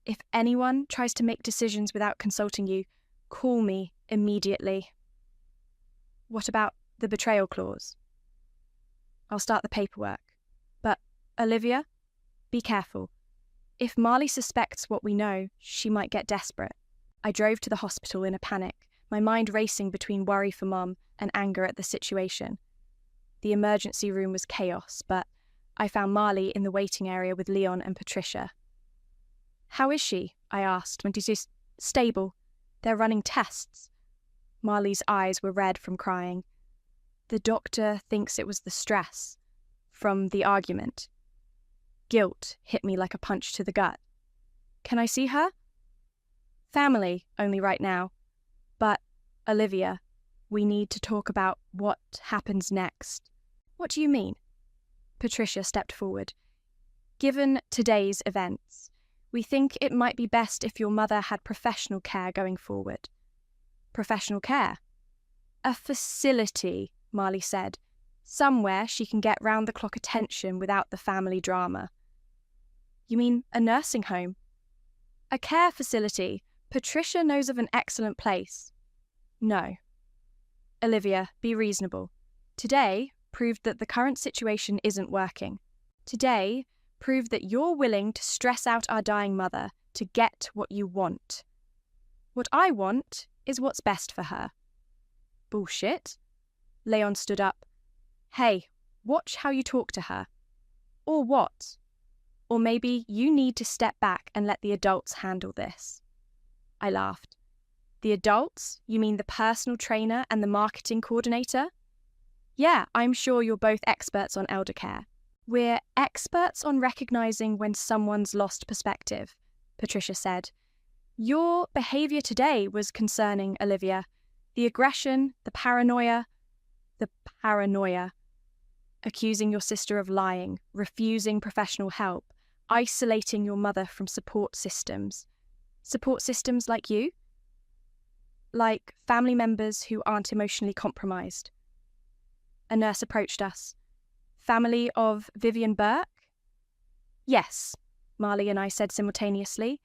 Speaker 1: if anyone tries to make decisions without consulting you, call me immediately. What about the betrayal clause? I'll start the paperwork. But, Olivia, be careful. If Marley suspects what we know, she might get desperate. I drove to the hospital in a panic, my mind racing between worry for Mum and anger at the situation. The emergency room was chaos, but I found Marley in the waiting area with Leon and Patricia. How is she? I asked when she's stable. They're running tests. Marley's eyes were red from crying. The doctor thinks it was the stress from the argument. Guilt hit me like a punch to the gut. Can I see her? Family, only right now. But, Olivia, we need to talk about what happens next. What do you mean? Patricia stepped forward. Given today's events, we think it might be best if your mother had professional care going forward. Professional care? A facility, Marley said. Somewhere she can get round-the-clock attention without the family drama. You mean a nursing home? A care facility. Patricia knows of an excellent place. No. Olivia, be reasonable. Today proved that the current situation isn't working. Today proved that you're willing to stress out our dying mother to get what you want. What I want is what's best for her. Bullshit. Leon stood up. Hey, watch how you talk to her. Or what? Or maybe you need to step back and let the adults handle this. I laughed. The adults? You mean the personal trainer and the marketing coordinator? Yeah, I'm sure you're both experts on elder care. We're experts on recognizing when someone's lost perspective, Patricia said. Your behavior today was concerning, Olivia. The aggression, the paranoia. Accusing your sister of lying, refusing professional help, isolating your mother from support systems. Support systems like you? Like family members who aren't emotionally compromised. A nurse approached us. Family of Vivian Burke? Yes, Marley and I said simultaneously.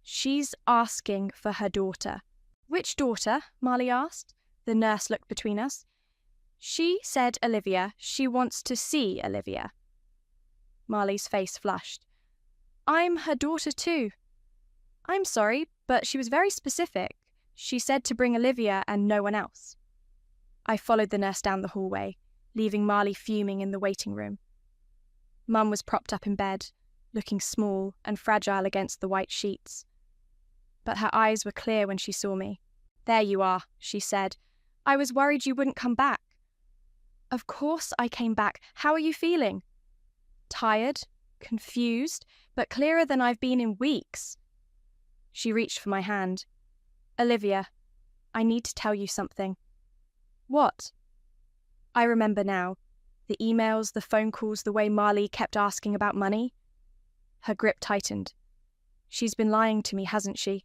Speaker 1: She's asking for her daughter. Which daughter? Marley asked. The nurse looked between us. She said Olivia. She wants to see Olivia. Marley's face flushed. I'm her daughter too. I'm sorry, but she was very specific. She said to bring Olivia and no one else. I followed the nurse down the hallway, leaving Marley fuming in the waiting room. Mum was propped up in bed, looking small and fragile against the white sheets. But her eyes were clear when she saw me. There you are, she said. I was worried you wouldn't come back. Of course I came back. How are you feeling? Tired, confused, but clearer than I've been in weeks. She reached for my hand. Olivia, I need to tell you something. What? I remember now. The emails, the phone calls, the way Marley kept asking about money. Her grip tightened. She's been lying to me, hasn't she?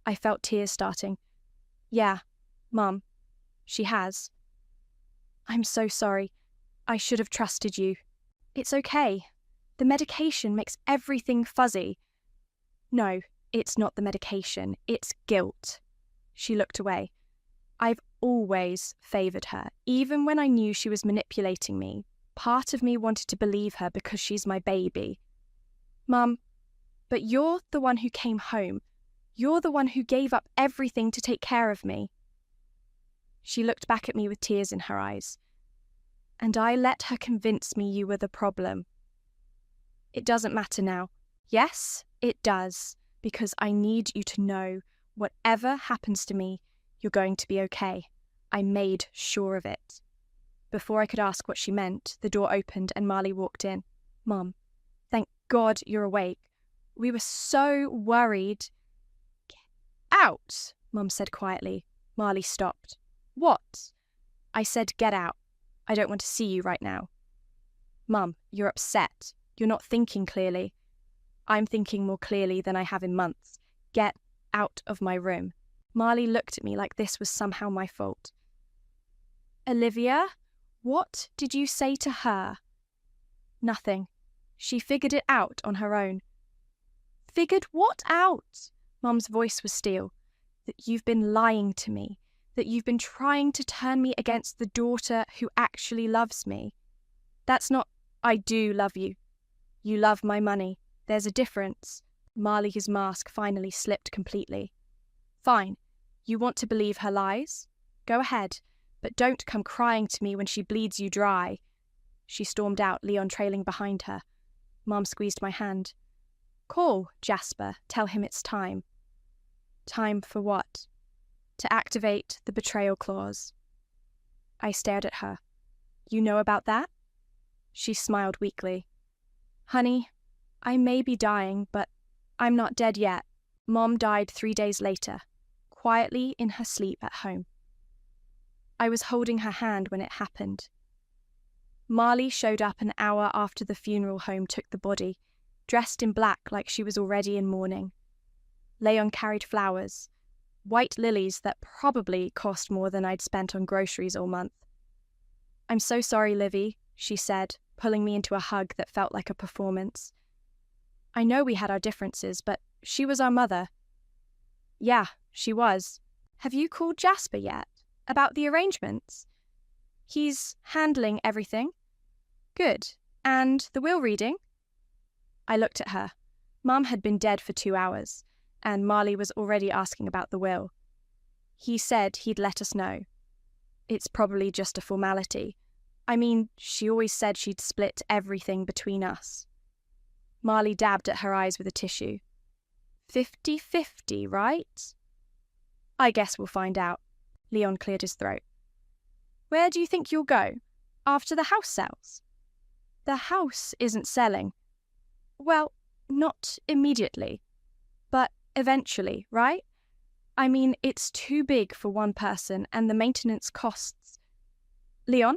Speaker 1: I felt tears starting. Yeah, Mum, she has. I'm so sorry. I should have trusted you. It's okay. The medication makes everything fuzzy. No, it's not the medication. It's guilt. She looked away. I've always favoured her, even when I knew she was manipulating me. Part of me wanted to believe her because she's my baby. Mum, but you're the one who came home. You're the one who gave up everything to take care of me. She looked back at me with tears in her eyes. And I let her convince me you were the problem. It doesn't matter now. Yes, it does, because I need you to know, whatever happens to me, you're going to be okay. I made sure of it. Before I could ask what she meant, the door opened and Marley walked in. Mum, thank God you're awake. We were so worried. Get out, Mum said quietly. Marley stopped. What? I said get out. I don't want to see you right now. Mum, you're upset. You're not thinking clearly. I'm thinking more clearly than I have in months. Get out of my room. Marley looked at me like this was somehow my fault. Olivia, what did you say to her? Nothing. She figured it out on her own. Figured what out? Mum's voice was steel. That you've been lying to me. That you've been trying to turn me against the daughter who actually loves me. That's not, I do love you. You love my money. There's a difference. Marley's mask finally slipped completely. Fine. You want to believe her lies? Go ahead, but don't come crying to me when she bleeds you dry. She stormed out, Leon trailing behind her. Mum squeezed my hand. Call Jasper. Tell him it's time. Time for what? To activate the betrayal clause. I stared at her. You know about that? She smiled weakly. Honey, I may be dying, but I'm not dead yet. Mom died 3 days later, quietly in her sleep at home. I was holding her hand when it happened. Marley showed up an hour after the funeral home took the body, dressed in black like she was already in mourning. Leon carried flowers, white lilies that probably cost more than I'd spent on groceries all month. I'm so sorry, Livy, she said, pulling me into a hug that felt like a performance. I know we had our differences, but she was our mother. Yeah, she was. Have you called Jasper yet? About the arrangements? He's handling everything. Good. And the will reading? I looked at her. Mum had been dead for 2 hours, and Marley was already asking about the will. He said he'd let us know. It's probably just a formality. I mean, she always said she'd split everything between us. Marley dabbed at her eyes with a tissue. 50-50, right? I guess we'll find out. Leon cleared his throat. Where do you think you'll go? After the house sells? The house isn't selling. Well, not immediately. But eventually, right? I mean, it's too big for one person and the maintenance costs. Leon,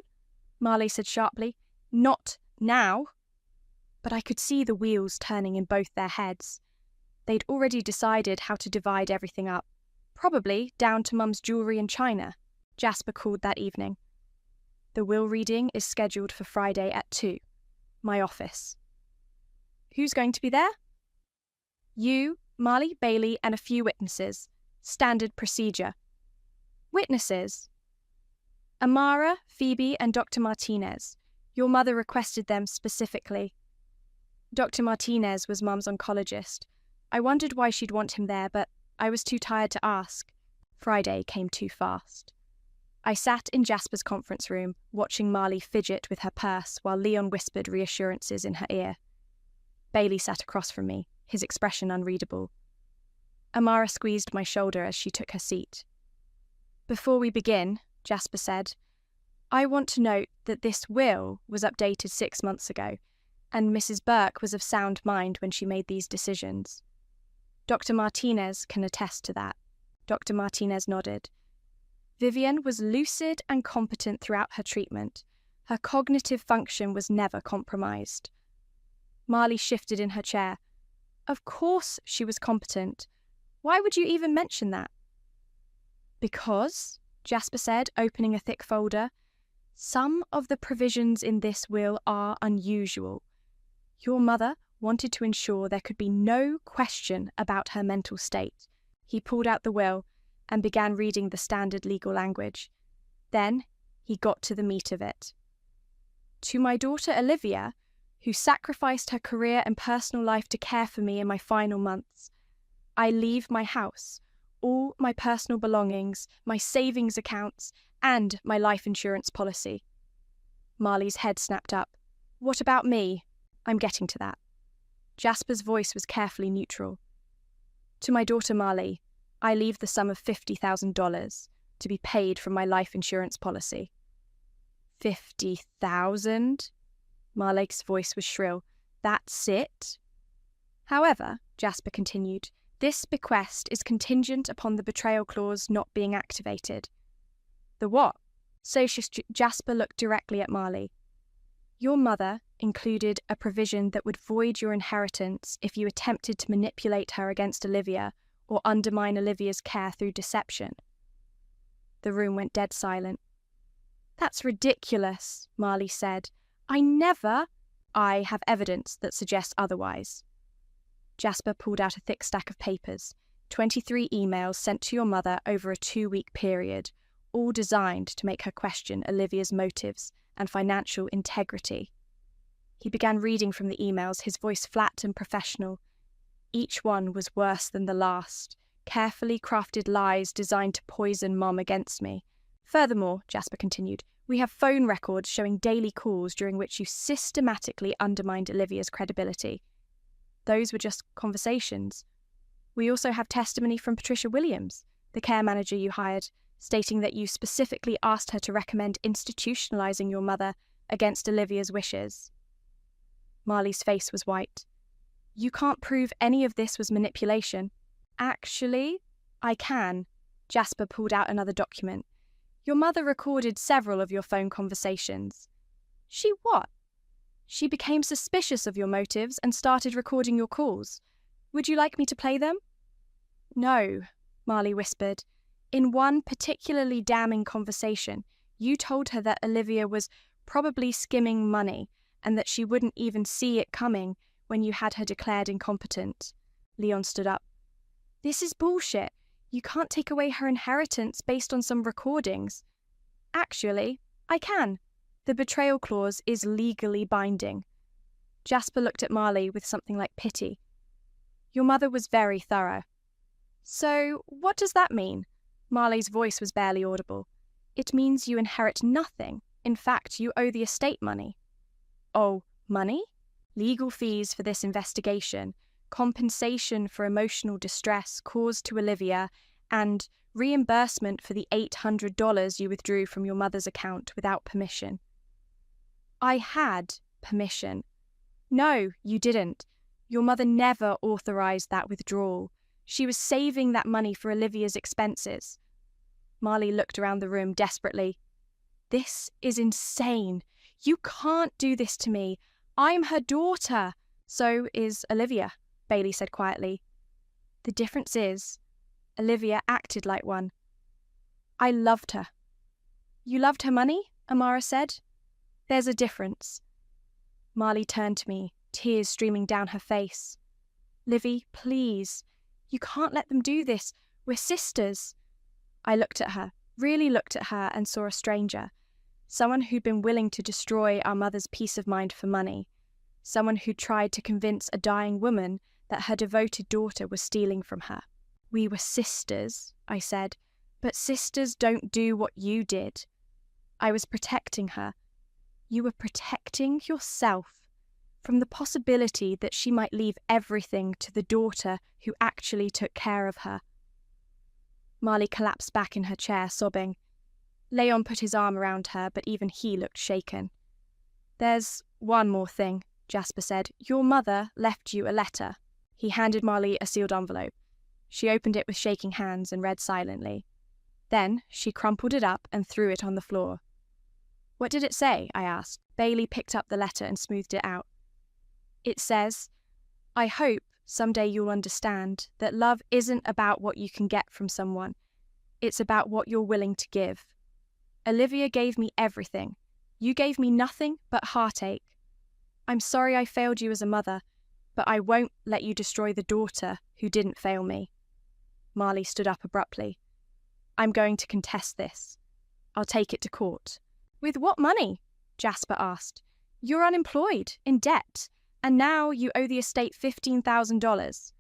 Speaker 1: Marley said sharply, not now. But I could see the wheels turning in both their heads. They'd already decided how to divide everything up, probably down to Mum's jewellery and china. Jasper called that evening. The will reading is scheduled for Friday at 2. My office. Who's going to be there? You, Marley, Bailey, and a few witnesses. Standard procedure. Witnesses? Amara, Phoebe, and Dr. Martinez. Your mother requested them specifically. Dr. Martinez was Mum's oncologist. I wondered why she'd want him there, but I was too tired to ask. Friday came too fast. I sat in Jasper's conference room, watching Marley fidget with her purse while Leon whispered reassurances in her ear. Bailey sat across from me, his expression unreadable. Amara squeezed my shoulder as she took her seat. Before we begin, Jasper said, I want to note that this will was updated 6 months ago, and Mrs. Burke was of sound mind when she made these decisions. Dr. Martinez can attest to that. Dr. Martinez nodded. Vivian was lucid and competent throughout her treatment. Her cognitive function was never compromised. Marley shifted in her chair. Of course she was competent. Why would you even mention that? Because, Jasper said, opening a thick folder, some of the provisions in this will are unusual. Your mother wanted to ensure there could be no question about her mental state. He pulled out the will and began reading the standard legal language. Then he got to the meat of it. To my daughter Olivia, who sacrificed her career and personal life to care for me in my final months, I leave my house, all my personal belongings, my savings accounts, and my life insurance policy. Marley's head snapped up. What about me? I'm getting to that. Jasper's voice was carefully neutral. To my daughter Marley, I leave the sum of $50,000 to be paid from my life insurance policy. 50,000? Marlake's voice was shrill. That's it? However, Jasper continued, This bequest is contingent upon the betrayal clause not being activated. The what? Socialist Jasper looked directly at Marley. Your mother included a provision that would void your inheritance if you attempted to manipulate her against Olivia or undermine Olivia's care through deception. The room went dead silent. That's ridiculous, Marley said. I have evidence that suggests otherwise. Jasper pulled out a thick stack of papers, 23 emails sent to your mother over a 2-week period, all designed to make her question Olivia's motives and financial integrity. He began reading from the emails, his voice flat and professional. Each one was worse than the last, carefully crafted lies designed to poison Mom against me. Furthermore, Jasper continued, we have phone records showing daily calls during which you systematically undermined Olivia's credibility. Those were just conversations. We also have testimony from Patricia Williams, the care manager you hired, stating that you specifically asked her to recommend institutionalizing your mother against Olivia's wishes. Marley's face was white. You can't prove any of this was manipulation. Actually, I can. Jasper pulled out another document. Your mother recorded several of your phone conversations. She what? She became suspicious of your motives and started recording your calls. Would you like me to play them? No, Marley whispered. In one particularly damning conversation, you told her that Olivia was probably skimming money and that she wouldn't even see it coming when you had her declared incompetent. Leon stood up. This is bullshit. You can't take away her inheritance based on some recordings. Actually, I can. The betrayal clause is legally binding. Jasper looked at Marley with something like pity. Your mother was very thorough. So, what does that mean? Marley's voice was barely audible. It means you inherit nothing. In fact, you owe the estate money. Oh, money? Legal fees for this investigation, compensation for emotional distress caused to Olivia, and reimbursement for the $800 you withdrew from your mother's account without permission. I had permission. No, you didn't. Your mother never authorized that withdrawal. She was saving that money for Olivia's expenses. Marley looked around the room desperately. This is insane. You can't do this to me. I'm her daughter. So is Olivia, Bailey said quietly. The difference is, Olivia acted like one. I loved her. You loved her money? Amara said. There's a difference. Marley turned to me, tears streaming down her face. Livy, please. You can't let them do this. We're sisters. I looked at her, really looked at her, and saw a stranger. Someone who'd been willing to destroy our mother's peace of mind for money. Someone who tried to convince a dying woman that her devoted daughter was stealing from her. We were sisters, I said, but sisters don't do what you did. I was protecting her. You were protecting yourself from the possibility that she might leave everything to the daughter who actually took care of her. Marley collapsed back in her chair, sobbing. Leon put his arm around her, but even he looked shaken. There's one more thing, Jasper said. Your mother left you a letter. He handed Marley a sealed envelope. She opened it with shaking hands and read silently. Then she crumpled it up and threw it on the floor. What did it say? I asked. Bailey picked up the letter and smoothed it out. It says, I hope someday you'll understand that love isn't about what you can get from someone. It's about what you're willing to give. Olivia gave me everything. You gave me nothing but heartache. I'm sorry I failed you as a mother, but I won't let you destroy the daughter who didn't fail me. Marley stood up abruptly. I'm going to contest this. I'll take it to court. With what money? Jasper asked. You're unemployed, in debt, and now you owe the estate $15,000.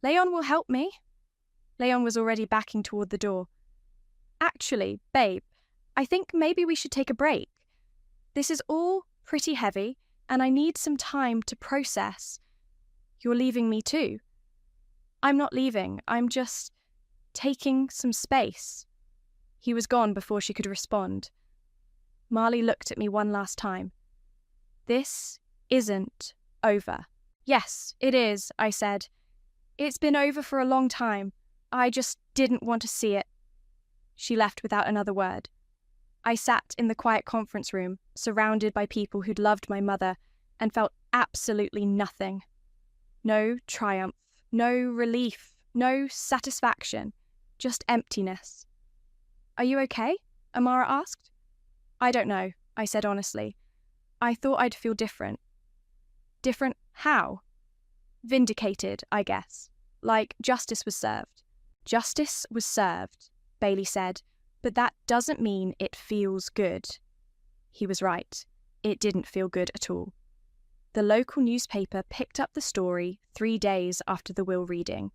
Speaker 1: Leon will help me. Leon was already backing toward the door. Actually, babe, I think maybe we should take a break. This is all pretty heavy, and I need some time to process. You're leaving me too. I'm not leaving, I'm just taking some space. He was gone before she could respond. Marley looked at me one last time. This isn't over. Yes, it is, I said. It's been over for a long time. I just didn't want to see it. She left without another word. I sat in the quiet conference room, surrounded by people who'd loved my mother, and felt absolutely nothing. No triumph, no relief, no satisfaction, just emptiness. "Are you okay?" Amara asked. "I don't know," I said honestly. "I thought I'd feel different." "Different how?" "Vindicated, I guess. Like justice was served." "Justice was served," Bailey said, "but that doesn't mean it feels good." He was right. It didn't feel good at all. The local newspaper picked up the story 3 days after the will reading.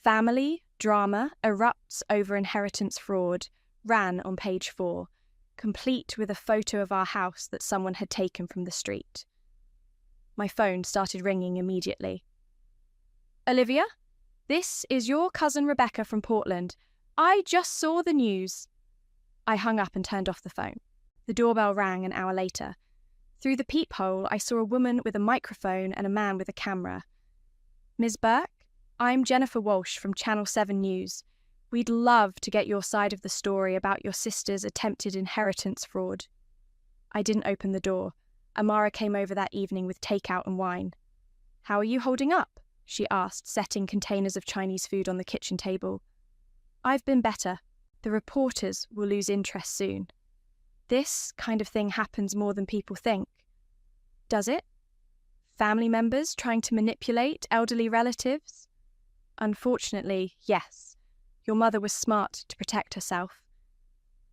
Speaker 1: "Family drama erupts over inheritance fraud," ran on page 4, complete with a photo of our house that someone had taken from the street. My phone started ringing immediately. "Olivia? This is your cousin Rebecca from Portland. I just saw the news." I hung up and turned off the phone. The doorbell rang an hour later. Through the peephole, I saw a woman with a microphone and a man with a camera. "Ms. Burke, I'm Jennifer Walsh from Channel 7 News. We'd love to get your side of the story about your sister's attempted inheritance fraud." I didn't open the door. Amara came over that evening with takeout and wine. "How are you holding up?" she asked, setting containers of Chinese food on the kitchen table. "I've been better. The reporters will lose interest soon. This kind of thing happens more than people think." "Does it? Family members trying to manipulate elderly relatives?" "Unfortunately, yes. Your mother was smart to protect herself."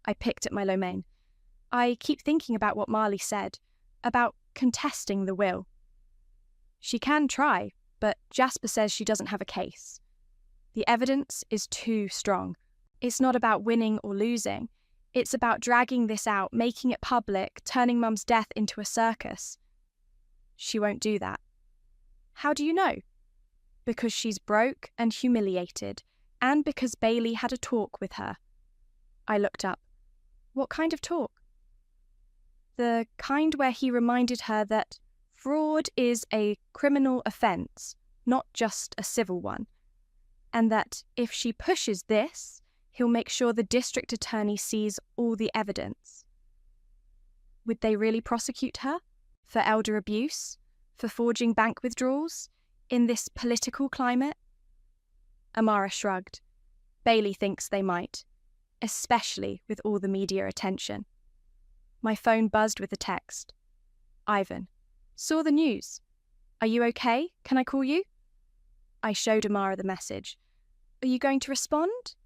Speaker 1: I picked at my lo mein. "I keep thinking about what Marley said, about contesting the will." "She can try, but Jasper says she doesn't have a case. The evidence is too strong. It's not about winning or losing. It's about dragging this out, making it public, turning Mum's death into a circus." "She won't do that." "How do you know?" "Because she's broke and humiliated, and because Bailey had a talk with her." I looked up. "What kind of talk?" "The kind where he reminded her that fraud is a criminal offence, not just a civil one, and that if she pushes this, he'll make sure the district attorney sees all the evidence." "Would they really prosecute her? For elder abuse? For forging bank withdrawals? In this political climate?" Amara shrugged. "Bailey thinks they might, especially with all the media attention." My phone buzzed with a text. "Ivan, saw the news. Are you okay? Can I call you?" I showed Amara the message. "Are you going to respond?"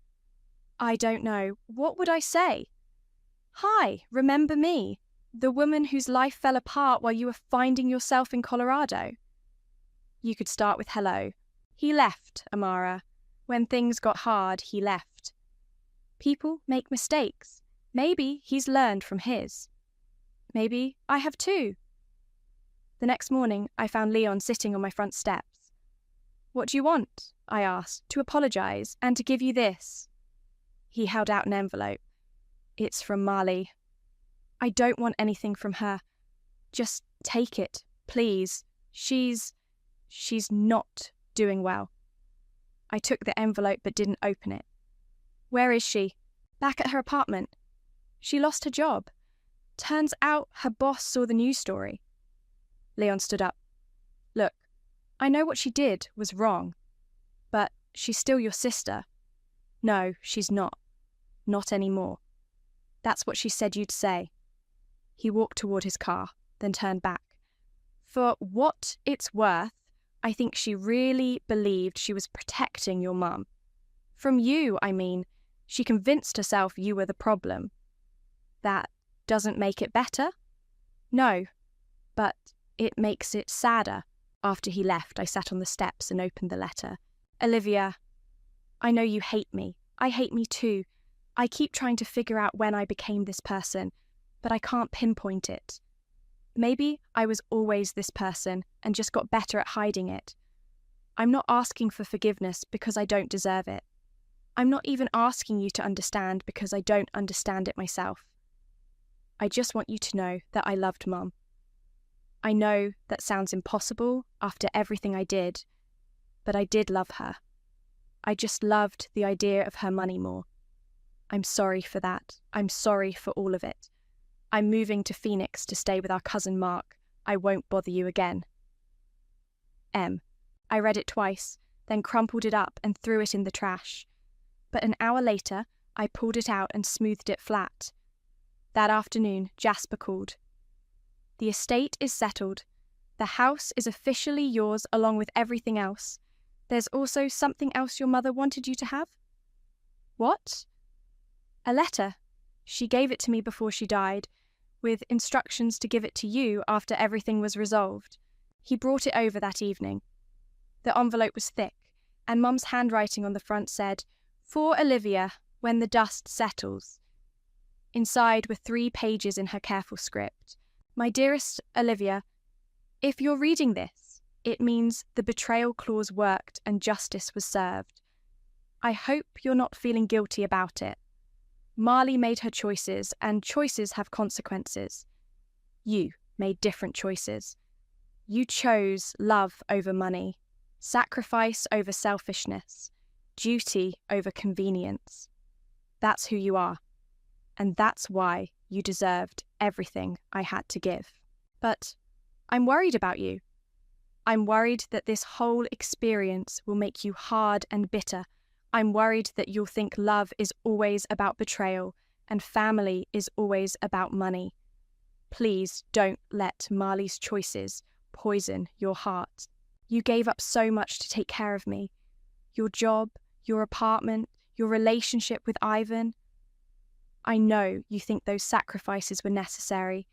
Speaker 1: "I don't know. What would I say?" "Hi, remember me? The woman whose life fell apart while you were finding yourself in Colorado?" You could start with hello. "He left, Amara. When things got hard, he left. People make mistakes. Maybe he's learned from his. Maybe I have too." The next morning, I found Leon sitting on my front steps. "What do you want?" I asked, "to apologise and to give you this." He held out an envelope. "It's from Marley." "I don't want anything from her. Just take it, please. She's not doing well." I took the envelope but didn't open it. "Where is she?" "Back at her apartment. She lost her job. Turns out her boss saw the news story." Leon stood up. "Look, I know what she did was wrong, but she's still your sister." "No, she's not. Not anymore. That's what she said you'd say." He walked toward his car, then turned back. "For what it's worth, I think she really believed she was protecting your mum. From you, I mean. She convinced herself you were the problem. That doesn't make it better?" "No, but it makes it sadder." After he left, I sat on the steps and opened the letter. "Olivia, I know you hate me. I hate me too. I keep trying to figure out when I became this person, but I can't pinpoint it. Maybe I was always this person and just got better at hiding it. I'm not asking for forgiveness because I don't deserve it. I'm not even asking you to understand because I don't understand it myself. I just want you to know that I loved Mum. I know that sounds impossible after everything I did, but I did love her. I just loved the idea of her money more. I'm sorry for that. I'm sorry for all of it. I'm moving to Phoenix to stay with our cousin Mark. I won't bother you again. M. I read it twice, then crumpled it up and threw it in the trash. But an hour later, I pulled it out and smoothed it flat. That afternoon, Jasper called. The estate is settled. The house is officially yours along with everything else. There's also something else your mother wanted you to have. What? A letter. She gave it to me before she died, with instructions to give it to you after everything was resolved. He brought it over that evening. The envelope was thick, and Mum's handwriting on the front said, "For Olivia, when the dust settles." Inside were 3 pages in her careful script. My dearest Olivia, if you're reading this, it means the betrayal clause worked and justice was served. I hope you're not feeling guilty about it. Marley made her choices, and choices have consequences. You made different choices. You chose love over money, sacrifice over selfishness, duty over convenience. That's who you are, and that's why you deserved everything I had to give. But I'm worried about you. I'm worried that this whole experience will make you hard and bitter. I'm worried that you'll think love is always about betrayal and family is always about money. Please don't let Marley's choices poison your heart. You gave up so much to take care of me. Your job, your apartment, your relationship with Ivan. I know you think those sacrifices were necessary,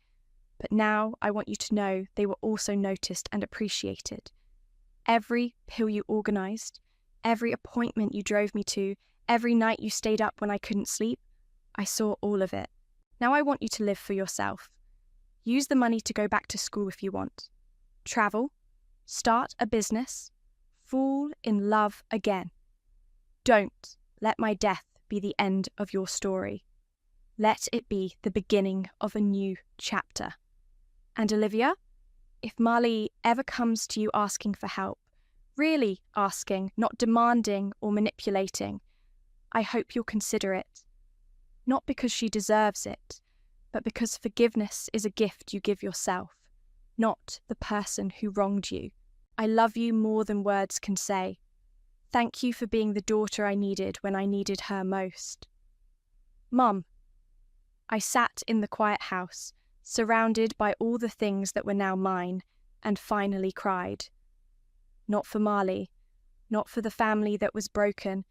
Speaker 1: but now I want you to know they were also noticed and appreciated. Every pill you organised, every appointment you drove me to, every night you stayed up when I couldn't sleep, I saw all of it. Now I want you to live for yourself. Use the money to go back to school if you want. Travel, start a business, fall in love again. Don't let my death be the end of your story. Let it be the beginning of a new chapter. And Olivia, if Marley ever comes to you asking for help, really asking, not demanding or manipulating, I hope you'll consider it. Not because she deserves it, but because forgiveness is a gift you give yourself, not the person who wronged you. I love you more than words can say. Thank you for being the daughter I needed when I needed her most. Mum. I sat in the quiet house, surrounded by all the things that were now mine, and finally cried. Not for Marley, not for the family that was broken,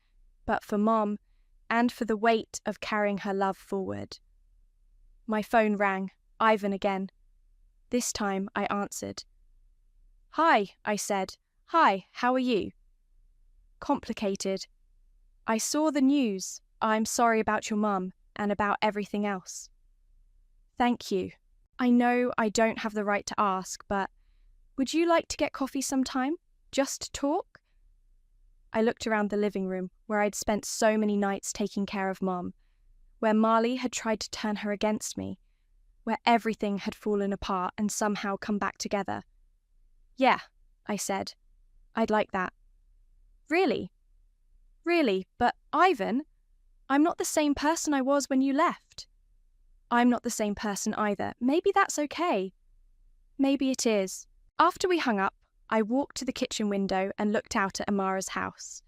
Speaker 1: but for Mom, and for the weight of carrying her love forward. My phone rang, Ivan again. This time I answered. "Hi," I said. "Hi, how are you?" Complicated. "I saw the news. I'm sorry about your mum and about everything else." "Thank you. I know I don't have the right to ask, but would you like to get coffee sometime? Just talk?" I looked around the living room where I'd spent so many nights taking care of Mom, where Marley had tried to turn her against me, where everything had fallen apart and somehow come back together. "Yeah," I said. "I'd like that." "Really? Really? But Ivan, I'm not the same person I was when you left." "I'm not the same person either. Maybe that's okay." "Maybe it is." After we hung up, I walked to the kitchen window and looked out at Amara's house.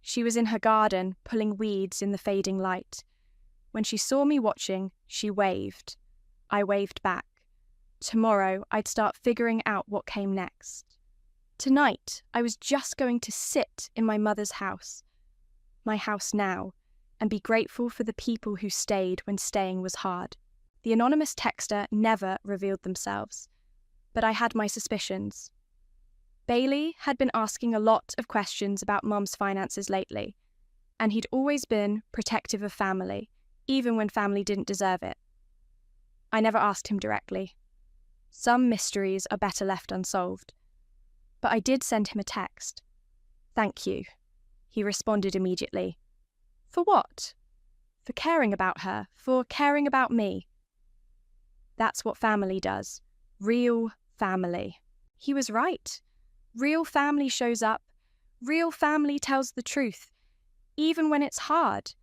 Speaker 1: She was in her garden, pulling weeds in the fading light. When she saw me watching, she waved. I waved back. Tomorrow, I'd start figuring out what came next. Tonight, I was just going to sit in my mother's house, my house now, and be grateful for the people who stayed when staying was hard. The anonymous texter never revealed themselves, but I had my suspicions. Bailey had been asking a lot of questions about Mum's finances lately, and he'd always been protective of family, even when family didn't deserve it. I never asked him directly. Some mysteries are better left unsolved. But I did send him a text. "Thank you." He responded immediately. "For what?" "For caring about her, for caring about me." That's what family does. Real family. He was right. Real family shows up Real family tells the truth, even when it's hard.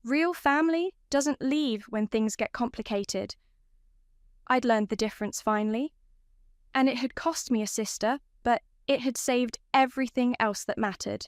Speaker 1: Real family doesn't leave when things get complicated. I'd learned the difference finally, and it had cost me a sister, but it had saved everything else that mattered.